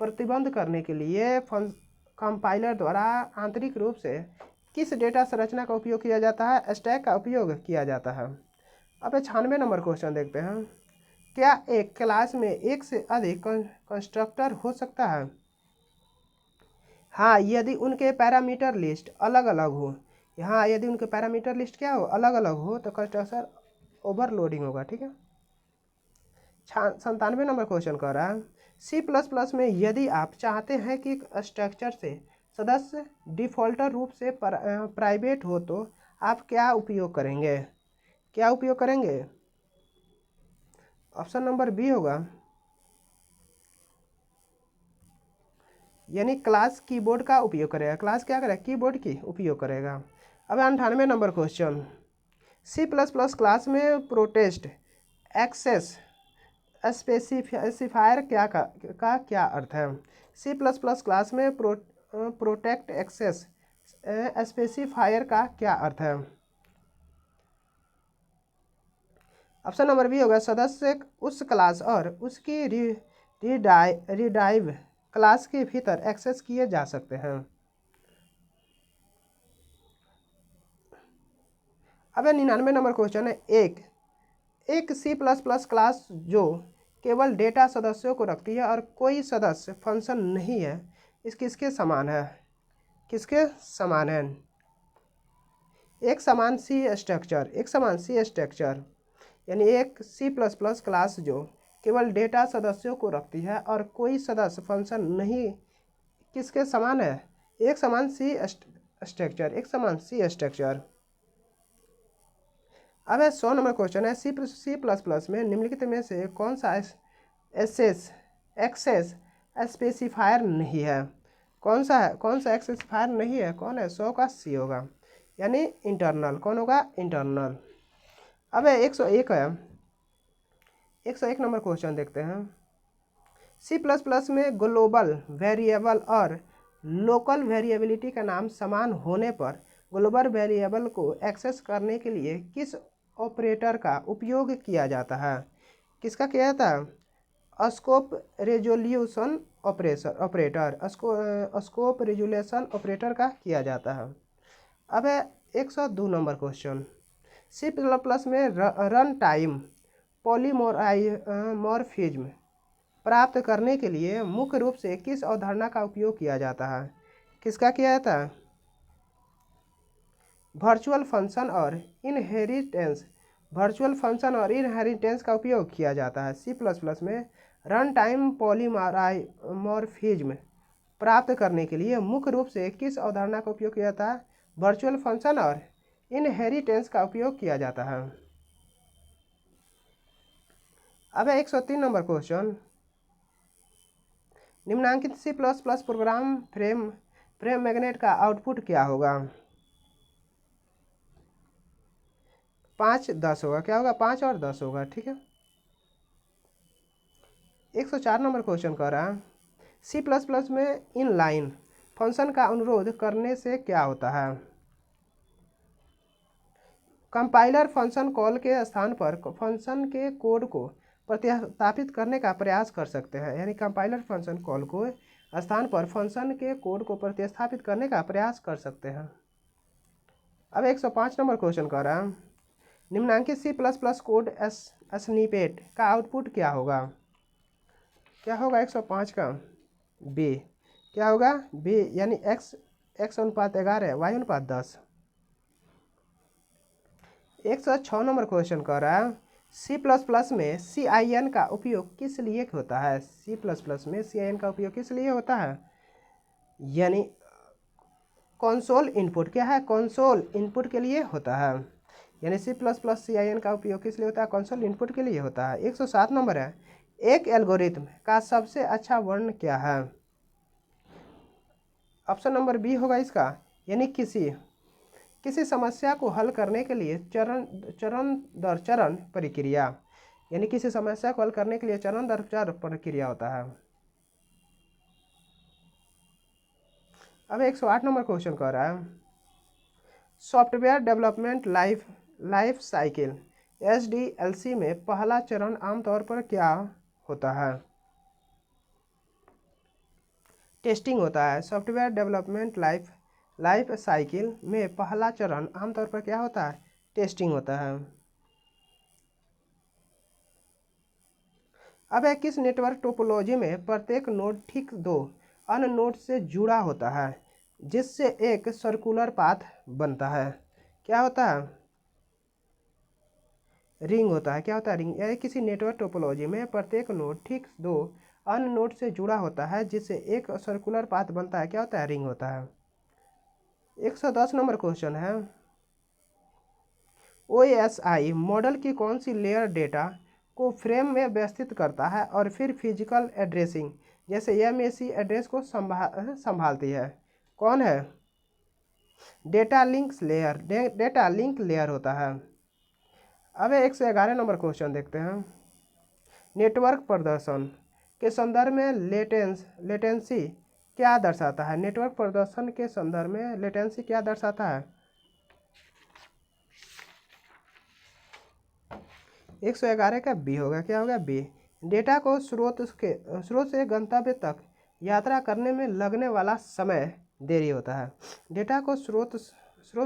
प्रतिबंध करने के लिए कंपाइलर द्वारा आंतरिक रूप से किस डेटा संरचना का उपयोग किया जाता है, स्टैक का उपयोग किया जाता है। अब 96 नंबर क्वेश्चन देखते हैं क्या एक क्लास में एक से अधिक कंस्ट्रक्टर हो सकता है, हाँ यदि उनके पैरामीटर लिस्ट अलग अलग हो, हाँ यदि उनके पैरामीटर लिस्ट क्या हो, अलग अलग हो तो कंस्ट्रक्टर ओवरलोडिंग होगा, ठीक है। 97 नंबर क्वेश्चन कह रहा है C++ में यदि आप चाहते हैं कि स्ट्रक्चर से सदस्य डिफ़ॉल्टर रूप से प्राइवेट हो तो आप क्या उपयोग करेंगे, क्या उपयोग करेंगे, ऑप्शन नंबर बी होगा, यानी क्लास कीबोर्ड का उपयोग करेगा, क्लास क्या करेगा, कीबोर्ड की उपयोग करेगा। अब 98 नंबर क्वेश्चन C++ क्लास में प्रोटेस्ट एक्सेस स्पेसिफायर का क्या अर्थ है, C++ क्लास में प्रोटेक्ट एक्सेस स्पेसिफायर का क्या अर्थ है। ऑप्शन नंबर बी होगा सदस्य उस क्लास और उसकी रिडाइव क्लास के भीतर एक्सेस किए जा सकते हैं। अब 99 नंबर क्वेश्चन है एक C++ क्लास जो केवल डेटा सदस्यों को रखती है और कोई सदस्य फंक्शन नहीं है, इस किसके समान है, किसके समान है, एक समान सी स्ट्रक्चर, यानी एक C++ क्लास जो केवल डेटा सदस्यों को रखती है और कोई सदस्य फंक्शन नहीं, किसके समान है, एक समान सी स्ट्रक्चर। अब 100 नंबर क्वेश्चन है C++ में निम्नलिखित में से कौन सा एक्सेस स्पेसिफायर नहीं है, कौन सा है, कौन सा एक्स स्पेसिफायर नहीं है, कौन है, 100 का सी होगा, यानी इंटरनल। कौन होगा, इंटरनल। अब 101 है, 101 नंबर क्वेश्चन देखते हैं। C++ में ग्लोबल वेरिएबल और लोकल वेरिएबिलिटी का नाम समान होने पर ग्लोबल वेरिएबल को एक्सेस करने के लिए किस ऑपरेटर का उपयोग किया जाता है? किसका किया जाता है? Scope resolution operator, scope resolution operator का किया जाता है। अब है 102 नंबर क्वेश्चन। C++ में रन टाइम पॉलीमॉर्फिज्म प्राप्त करने के लिए मुख्य रूप से किस अवधारणा का उपयोग किया जाता है? किसका किया जाता है? वर्चुअल फंक्शन और इनहेरिटेंस, वर्चुअल फंक्शन और इनहेरिटेंस का उपयोग किया जाता है। C++ में रन टाइम पॉलीमॉर्फिज्म प्राप्त करने के लिए मुख्य रूप से किस अवधारणा का उपयोग किया जाता है? वर्चुअल फंक्शन और इनहेरिटेंस का उपयोग किया जाता है। अब 103 नंबर क्वेश्चन। निम्नांकित C++ प्रोग्राम फ्रेम मैग्नेट का आउटपुट क्या होगा? 5 10 होगा। क्या होगा? 5 और 10 होगा। ठीक है। 104 नंबर क्वेश्चन कह रहा है C++ में इनलाइन फंक्शन का अनुरोध करने से क्या होता है? कंपाइलर फंक्शन कॉल के स्थान पर फंक्शन के कोड को प्रतिस्थापित करने का प्रयास कर सकते हैं, यानी कंपाइलर फंक्शन कॉल को स्थान पर फंक्शन के कोड को प्रतिस्थापित करने का प्रयास कर सकते हैं। अब 105 नंबर क्वेश्चन कह रहा है निम्नांकित C++ कोड स्निपेट का आउटपुट क्या होगा? क्या होगा? 105 का बी। क्या होगा? बी, यानी x अनुपात 11 y अनुपात 10। 106 नंबर क्वेश्चन कह रहा है C++ में CIN का उपयोग किस लिए होता है? C++ में CIN का उपयोग किस लिए होता है? यानी कंसोल इनपुट। क्या है? कंसोल इनपुट के लिए होता है। यानी C++ CIN का उपयोग किस लिए होता है? कंसोल इनपुट के लिए होता है। 107 नंबर है एक एल्गोरिथम का सबसे अच्छा वर्ण क्या है? ऑप्शन नंबर बी होगा इसका, यानी किसी समस्या को हल करने के लिए चरण दर चरण प्रक्रिया, यानी किसी समस्या को हल करने के लिए चरण दर चरण प्रक्रिया होता है। अब 108 नंबर क्वेश्चन कह रहा है software development life cycle SDLC में पहला चरण आमतौर पर क्या होता है? टेस्टिंग होता है। सॉफ्टवेयर डेवलपमेंट लाइफ साइकिल में पहला चरण आमतौर पर क्या होता है? टेस्टिंग होता है। अब है किस नेटवर्क टोपोलॉजी में प्रत्येक नोड ठीक 2 अन्य नोड से जुड़ा होता है जिससे एक सर्कुलर पाथ बनता है? क्या होता है? रिंग होता है। क्या होता है? रिंग। यानी किसी नेटवर्क टोपोलॉजी में प्रत्येक नोड ठीक 2 अन्य नोड से जुड़ा होता है जिससे एक सर्कुलर पाथ बनता है। क्या होता है? रिंग होता है। 110 नंबर क्वेश्चन है OSI मॉडल की कौन सी लेयर डेटा को फ्रेम में व्यवस्थित करता है और फिर फिजिकल एड्रेसिंग जैसे MAC एड्रेस को संभालती है? कौन है? डेटा लिंक लेयर होता है। अब 111 नंबर क्वेश्चन देखते हैं नेटवर्क प्रदर्शन के संदर्भ में लेटेंसी क्या दर्शाता है? नेटवर्क प्रदर्शन के संदर्भ में लेटेंसी क्या दर्शाता है? 111 का बी होगा। क्या होगा? बी। डेटा को स्रोत से गंतव्य तक यात्रा करने में लगने वाला समय देरी होता है। डेटा को स्रोत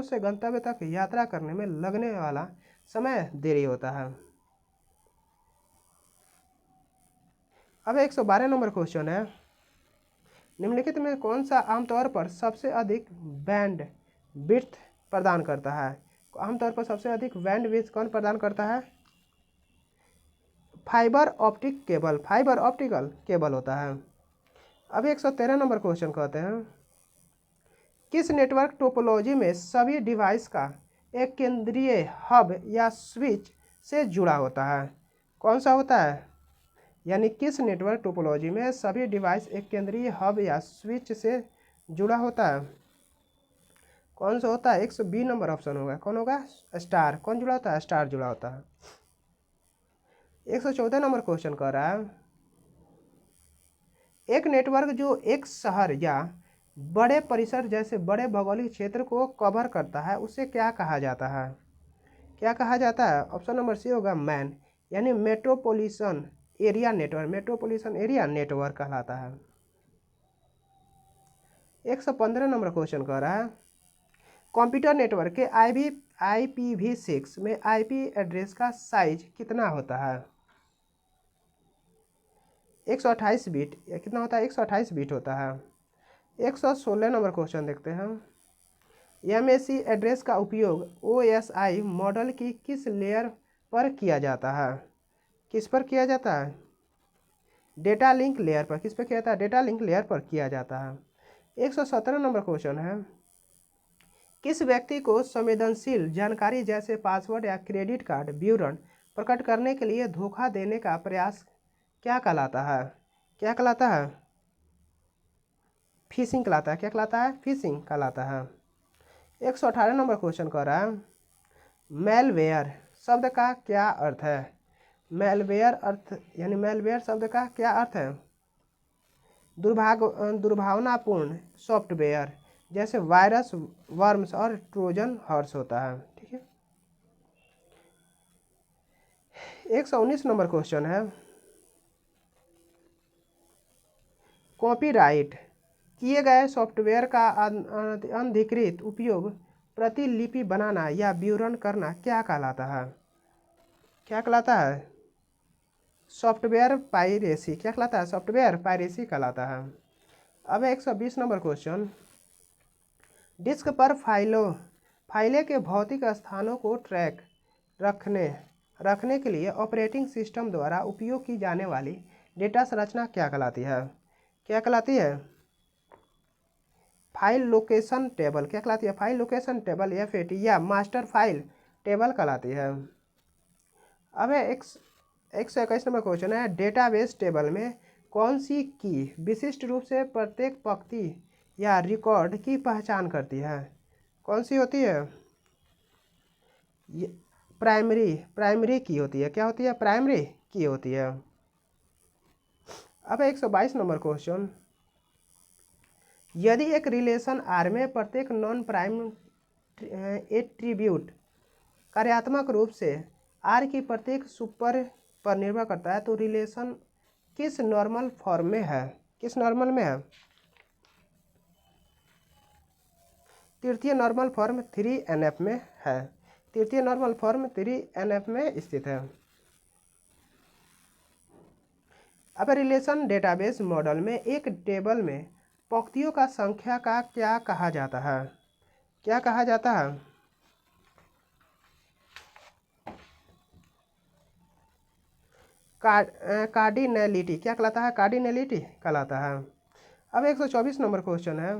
से गंतव्य तक यात्रा करने में लगने वाला समय देरी होता है। अब 112 नंबर क्वेश्चन है निम्नलिखित में कौन सा आमतौर पर सबसे अधिक बैंड विड्थ प्रदान करता है? आमतौर पर सबसे अधिक बैंड विड्थ कौन प्रदान करता है? फाइबर ऑप्टिकल केबल होता है। अब 113 नंबर क्वेश्चन कहते हैं किस नेटवर्क टोपोलॉजी में सभी डिवाइस का एक केंद्रीय हब या स्विच से जुड़ा होता है? कौन सा होता है? यानी किस नेटवर्क टोपोलॉजी में सभी डिवाइस एक केंद्रीय हब या स्विच से जुड़ा होता है? कौन सा होता है? 120 नंबर ऑप्शन होगा। कौन होगा? स्टार। कौन जुड़ा होता है? स्टार जुड़ा होता है। 114 नंबर क्वेश्चन कह रहा है, एक नेटवर्क जो एक शहर या बड़े परिसर जैसे बड़े भौगोलिक क्षेत्र को कवर करता है उसे क्या कहा जाता है? क्या कहा जाता है? ऑप्शन नंबर सी होगा मैन, यानी metropolitan area network. Metropolitan area network कहलाता है। 115 नंबर क्वेश्चन कह रहा है, कंप्यूटर नेटवर्क के IPv6 में IP एड्रेस का साइज कितना होता है? 128 बिट। या कितना होता है? 128 बिट होता है। 116 नंबर क्वेश्चन देखते हैं, MAC एड्रेस का उपयोग OSI मॉडल की किस लेयर पर किया जाता है? किस पर किया जाता है? डेटा लिंक लेयर पर। किस पर किया जाता है? डेटा लिंक लेयर पर किया जाता है। 117 नंबर क्वेश्चन है, किस व्यक्ति को संवेदनशील जानकारी जैसे पासवर्ड या क्रेडिट कार्ड विवरण प्रकट करने के लिए धोखा देने का प्रयास क्या कहलाता है? क्या कहलाता है? फिशिंग कहलाता है। क्या कहलाता है? फिशिंग कहलाता है। 118 नंबर क्वेश्चन कह रहा है, मेलवेयर शब्द का क्या अर्थ है? मेलवेयर अर्थ यानी मेलवेयर शब्द का क्या अर्थ है? दुर्भावनापूर्ण सॉफ्टवेयर जैसे वायरस, वर्म्स और ट्रोजन हॉर्स होता है। ठीक है। 119 नंबर क्वेश्चन है, कॉपीराइट किए गए सॉफ्टवेयर का अनधिकृत उपयोग प्रतिलिपि बनाना या विवरण करना क्या कहलाता है? क्या कहलाता है? Software piracy. क्या कहलाता है? सॉफ्टवेयर पायरेसी कहलाता है। अब 120 नंबर क्वेश्चन, डिस्क पर फाइलें के भौतिक स्थानों को ट्रैक रखने के लिए ऑपरेटिंग सिस्टम द्वारा उपयोग की जाने वाली डेटा संरचना क्या कहलाती है? क्या कहलाती है? File location table. क्या कहलाती है? फाइल लोकेशन टेबल FAT या मास्टर फाइल टेबल कहलाती है। अब 121 नंबर क्वेश्चन है, डेटाबेस टेबल में कौन सी की विशिष्ट रूप से प्रत्येक पंक्ति या रिकॉर्ड की पहचान करती है? कौन सी होती है? प्राइमरी की होती है। क्या होती है? प्राइमरी की होती है। अब 122 नंबर क्वेश्चन, यदि एक रिलेशन R में प्रत्येक नॉन प्राइम एट्रीब्यूट कार्यात्मक रूप से R की प्रत्येक सुपर पर निर्भर करता है तो रिलेशन किस नॉर्मल फॉर्म में है? किस नॉर्मल में है? तृतीय नॉर्मल फॉर्म 3NF में है। तृतीय नॉर्मल फॉर्म 3NF में स्थित है। अब रिलेशन डेटाबेस मॉडल में एक टेबल में पंक्तियों का संख्या का क्या कहा जाता है? क्या कहा जाता है? कार्डिनैलिटी। क्या कहलाता है? कार्डिनैलिटी कहलाता है। अब 124 नंबर क्वेश्चन है,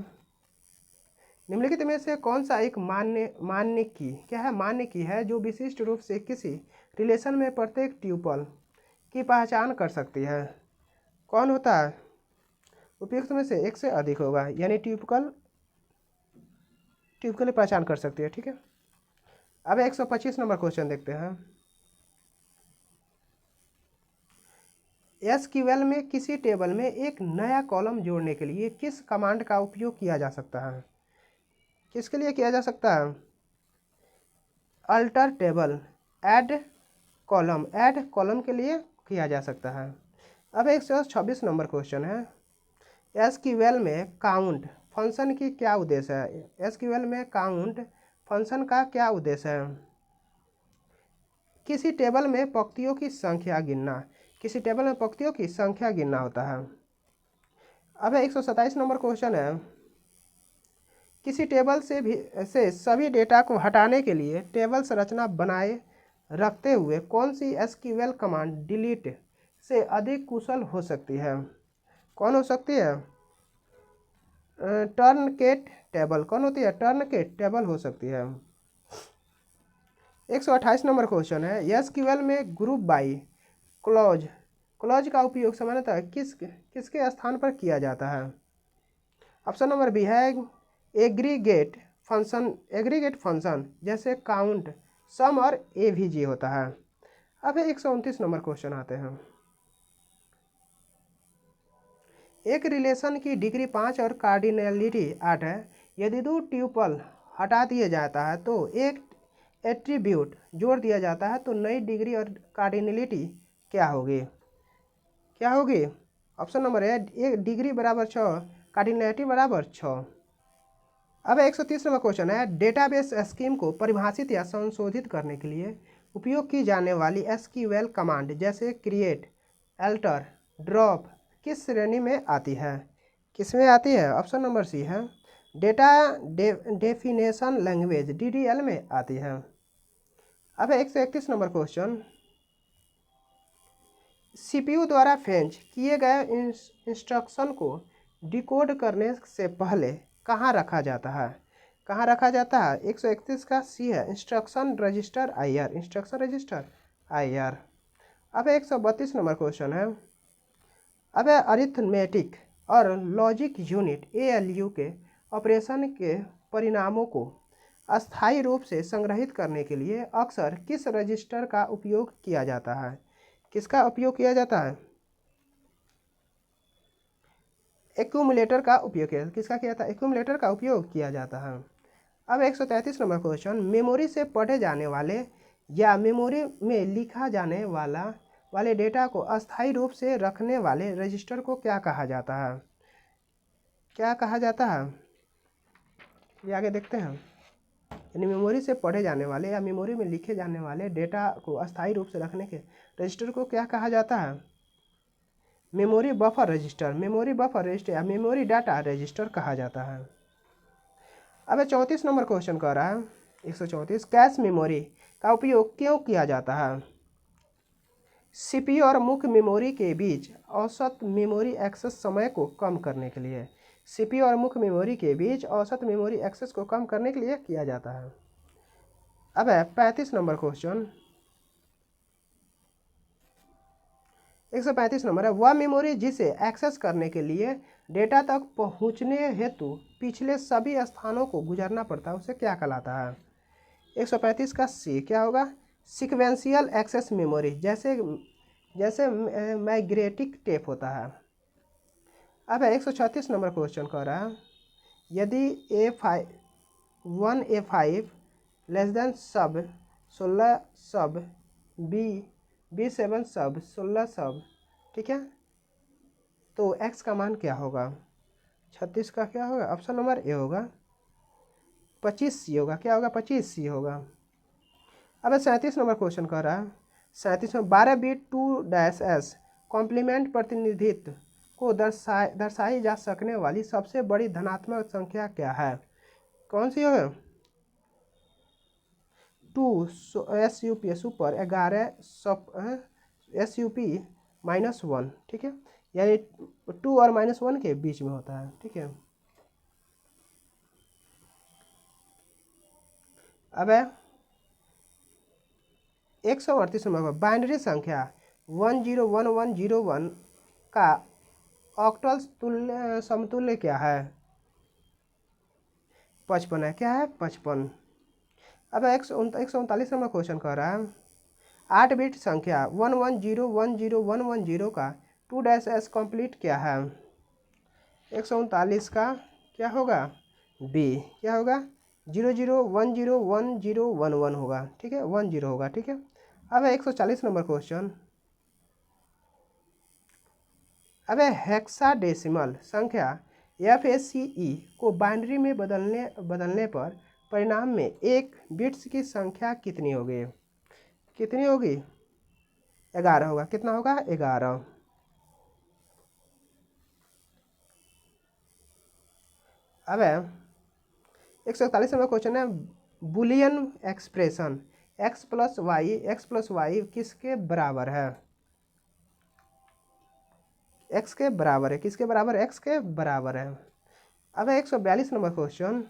निम्नलिखित में से कौन सा एक मान्य की क्या है? मान्य की है जो विशिष्ट रूप से किसी रिलेशन में प्रत्येक ट्यूपल की पहचान कर सकती है? कौन होता है? उपयुक्त में से एक से अधिक होगा, यानी ट्यूपल की पहचान कर सकती है। ठीक है। अब 125 नंबर क्वेश्चन देखते हैं, SQL में किसी टेबल में एक नया कॉलम जोड़ने के लिए किस कमांड का उपयोग किया जा सकता है? किसके लिए किया जा सकता है? अल्टर टेबल ऐड कॉलम के लिए किया जा सकता है। अब 126 नंबर क्वेश्चन है, SQL में काउंट फंक्शन की क्या उद्देश्य है? SQL में काउंट फंक्शन का क्या उद्देश्य है? किसी टेबल में पंक्तियों की संख्या गिनना। किसी टेबल में पंक्तियों की संख्या गिनना होता है। अब 127 नंबर क्वेश्चन है, किसी टेबल से सभी डेटा को हटाने के लिए टेबल संरचना बनाए रखते हुए कौन सी SQL कमांड डिलीट से अधिक कुशल हो सकती है? कौन हो सकती है? टर्नकेट टेबल। कौन होती है? टर्नकेट टेबल हो सकती है। 128 नंबर क्वेश्चन है, SQL में ग्रुप बाई क्लॉज का उपयोग सामान्यतः किसके स्थान पर किया जाता है? ऑप्शन नंबर बी है एग्रीगेट फंक्शन जैसे काउंट, सम और एवीजी होता है। अब 129 नंबर क्वेश्चन आते हैं। एक रिलेशन की डिग्री 5 और कार्डिनलिटी 8 है। यदि दो ट्यूपल हटा दिया जाता है तो एक एट्रीब्यूट जोड़ दिया जाता है तो नई डिग्री और कार्डिनलिटी क्या होगी? क्या होगी? ऑप्शन नंबर है एक डिग्री बराबर 6, कार्डिनलिटी बराबर 6। अब 130 नंबर क्वेश्चन है। डेटाबेस स्कीम को परिभाषित या संशोधित करने के लिए उपयोग की जाने वाली एसक्यूएल कमांड जैसे क्रिएट, अल्टर, ड्रॉप किस श्रेणी में आती है? किस में आती है? ऑप्शन नंबर सी है डेटा डेफिनेशन लैंग्वेज डीडीएल में आती है। अब 131 नंबर क्वेश्चन। सीपीयू द्वारा फेंच किए गए इंस्ट्रक्शन को डिकोड करने से पहले कहाँ रखा जाता है? कहाँ रखा जाता है? 131 का सी है instruction register IR, instruction register IR. अब 132 नंबर क्वेश्चन है। अब अरिथमेटिक और लॉजिक यूनिट एएलयू के ऑपरेशन के परिणामों को अस्थायी रूप से संग्रहित करने के लिए अक्सर किस रजिस्टर का उपयोग किया जाता है? किसका उपयोग किया जाता है? एक्यूमुलेटर का उपयोग किया, किसका किया था? एक्यूमुलेटर का उपयोग किया जाता है। अब 133 नंबर क्वेश्चन। मेमोरी से पढ़े जाने वाले या मेमोरी में लिखा जाने वाले डेटा को अस्थायी रूप से रखने वाले रजिस्टर को क्या कहा जाता है? क्या कहा जाता है? ये आगे देखते हैं। यानी मेमोरी से पढ़े जाने वाले या मेमोरी में लिखे जाने वाले डेटा को अस्थायी रूप से रखने के रजिस्टर को क्या कहा जाता है? मेमोरी बफर रजिस्टर या मेमोरी डाटा रजिस्टर कहा जाता है। अब 34 नंबर क्वेश्चन कह रहा है 134। कैश मेमोरी का उपयोग क्यों किया जाता है? सीपीयू और मुख्य मेमोरी के बीच औसत मेमोरी एक्सेस समय को कम करने के लिए। सीपीयू और मुख्य मेमोरी के बीच औसत मेमोरी एक्सेस को कम करने के लिए किया जाता है। अब 35 नंबर क्वेश्चन। 135 नंबर है। वह मेमोरी जिसे एक्सेस करने के लिए डेटा तक पहुंचने हेतु पिछले सभी स्थानों को गुजरना पड़ता है उसे क्या कहलाता है? 135 का सी क्या होगा? सीक्वेंशियल एक्सेस मेमोरी जैसे मैग्नेटिक टेप होता है। अब 136 नंबर क्वेश्चन कह रहा है। यदि A5 लेस देन सब 16 सब B7 सब 16 सब, ठीक है, तो x का मान क्या होगा? 36 का क्या होगा? ऑप्शन नंबर ए होगा 25C होगा। क्या होगा? 25C होगा। अब 37 नंबर क्वेश्चन कर रहा है। 37 में 12 बिट 2-S कॉम्प्लीमेंट प्रतिनिधित्व को दर्शाई जा सकने वाली सबसे बड़ी धनात्मक संख्या क्या है? कौन सी होगा? 2 SUP सुपर 11 SUP -1, ठीक है, यानी 2 और -1 के बीच में होता है, ठीक है। अब 138 नंबर बाइनरी संख्या 101101 का ऑक्टल समतुल्य क्या है? 55 है। क्या है? 55। अब 139 नंबर क्वेश्चन कह रहा है। 8 बिट संख्या 11010110 का 2-S कंप्लीट क्या है? 139 का क्या होगा? बी क्या होगा? 00101011 होगा, ठीक है, 10 होगा, ठीक है। अब 140 नंबर क्वेश्चन। अब हेक्साडेसिमल संख्या FACE को बाइनरी में बदलने पर परिणाम में एक बिट्स की संख्या कितनी होगी? कितनी होगी? 11 होगा। कितना होगा? 11। अब 141 नंबर क्वेश्चन है। बुलियन एक्सप्रेशन x + y किसके बराबर है? x के बराबर है। किसके बराबर? x के बराबर है। अब 142 number question.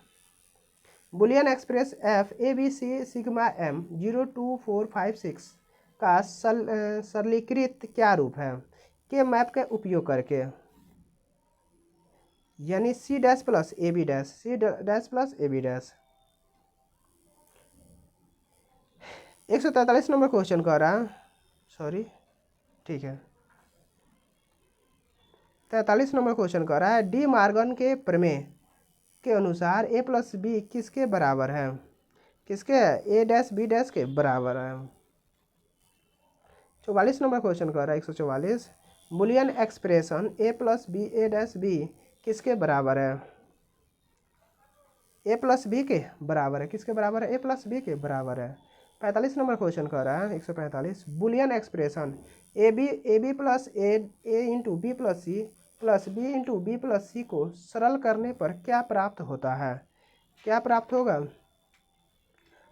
Boolean express f ABC sigma m 02456 का सरलीकृत क्या रूप है? के मैप का उपयोग करके यानी C dash plus A B dash, C dash plus A B dash. 143 number question कह रहा है, सॉरी ठीक है, 43 नंबर क्वेश्चन कह रहा है डी मार्गन के प्रमेय के अनुसार ए प्लस बी किसके बराबर है, किसके, ए डैश बी डैश के बराबर है। 44 नंबर क्वेश्चन कह रहा है 144 बुलियन एक्सप्रेशन ए प्लस बी ए डैश बी किसके बराबर है, ए प्लस बी के बराबर है, किसके बराबर है, ए प्लस बी के बराबर है। 45 नंबर क्वेश्चन कह रहा है 145 Boolean expression A B plus A into B plus B into B plus C को सरल करने पर क्या प्राप्त होता है, क्या प्राप्त होगा।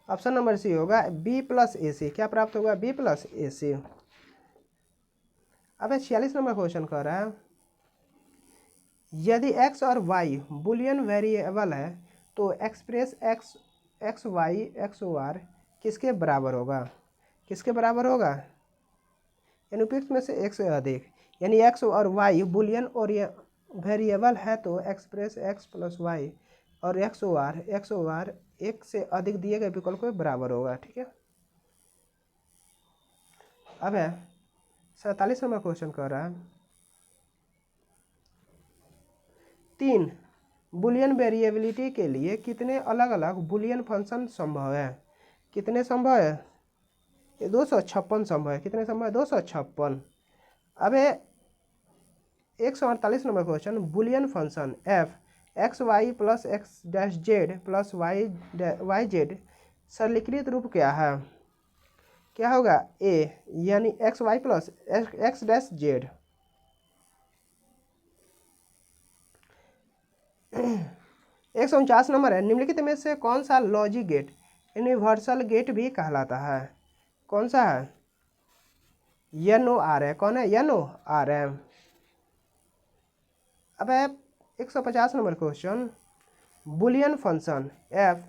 ऑप्शन नंबर सी होगा बी प्लस ए सी, क्या प्राप्त होगा, बी प्लस ए सी। अब 46 नंबर क्वेश्चन कह रहा है यदि x और y बुलियन वेरिएबल है तो express X Y X R किसके बराबर होगा, किसके बराबर होगा, यानी उपयुक्त में से एक से अधिक, यानी x और y बुलियन और वेरिएबल है तो एक्सप्रेस x प्लस वाई और एक्स ओ आर एक से अधिक दिए गए विकल्प के बराबर होगा। ठीक है। अब है 47 नंबर क्वेश्चन कह रहा है 3 बुलियन वेरिएबिलिटी के लिए कितने अलग अलग बुलियन फंक्शन संभव है, कितने संभव है, ये 256 संभव है, कितने संभव है, 256। अब है 148 number question boolean function F X Y plus X dash Z plus Y Z सरलीकृत रूप क्या है, क्या होगा, ए यानी X Y plus X dash Z. 149 number है निम्नलिखित में से कौन सा लॉजिक गेट यूनिवर्सल गेट भी कहलाता है, कौन सा है, एन ओ आर है, कौन है, एन ओ आर है। अब है 150 number question boolean function F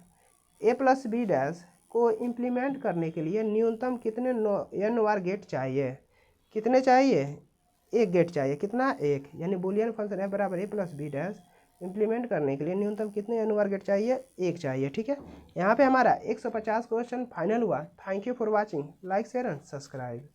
A plus B dash को इम्प्लीमेंट करने के लिए न्यूनतम कितने एन वार गेट चाहिए, कितने चाहिए, एक गेट चाहिए, कितना, एक, यानी बुलियन फंक्शन एफ बराबर ए प्लस बी डैश इम्प्लीमेंट करने के लिए न्यूनतम कितने एन वार गेट चाहिए, एक चाहिए। ठीक है। यहाँ पे हमारा 150 क्वेश्चन फाइनल हुआ। Thank you for watching, like share and subscribe.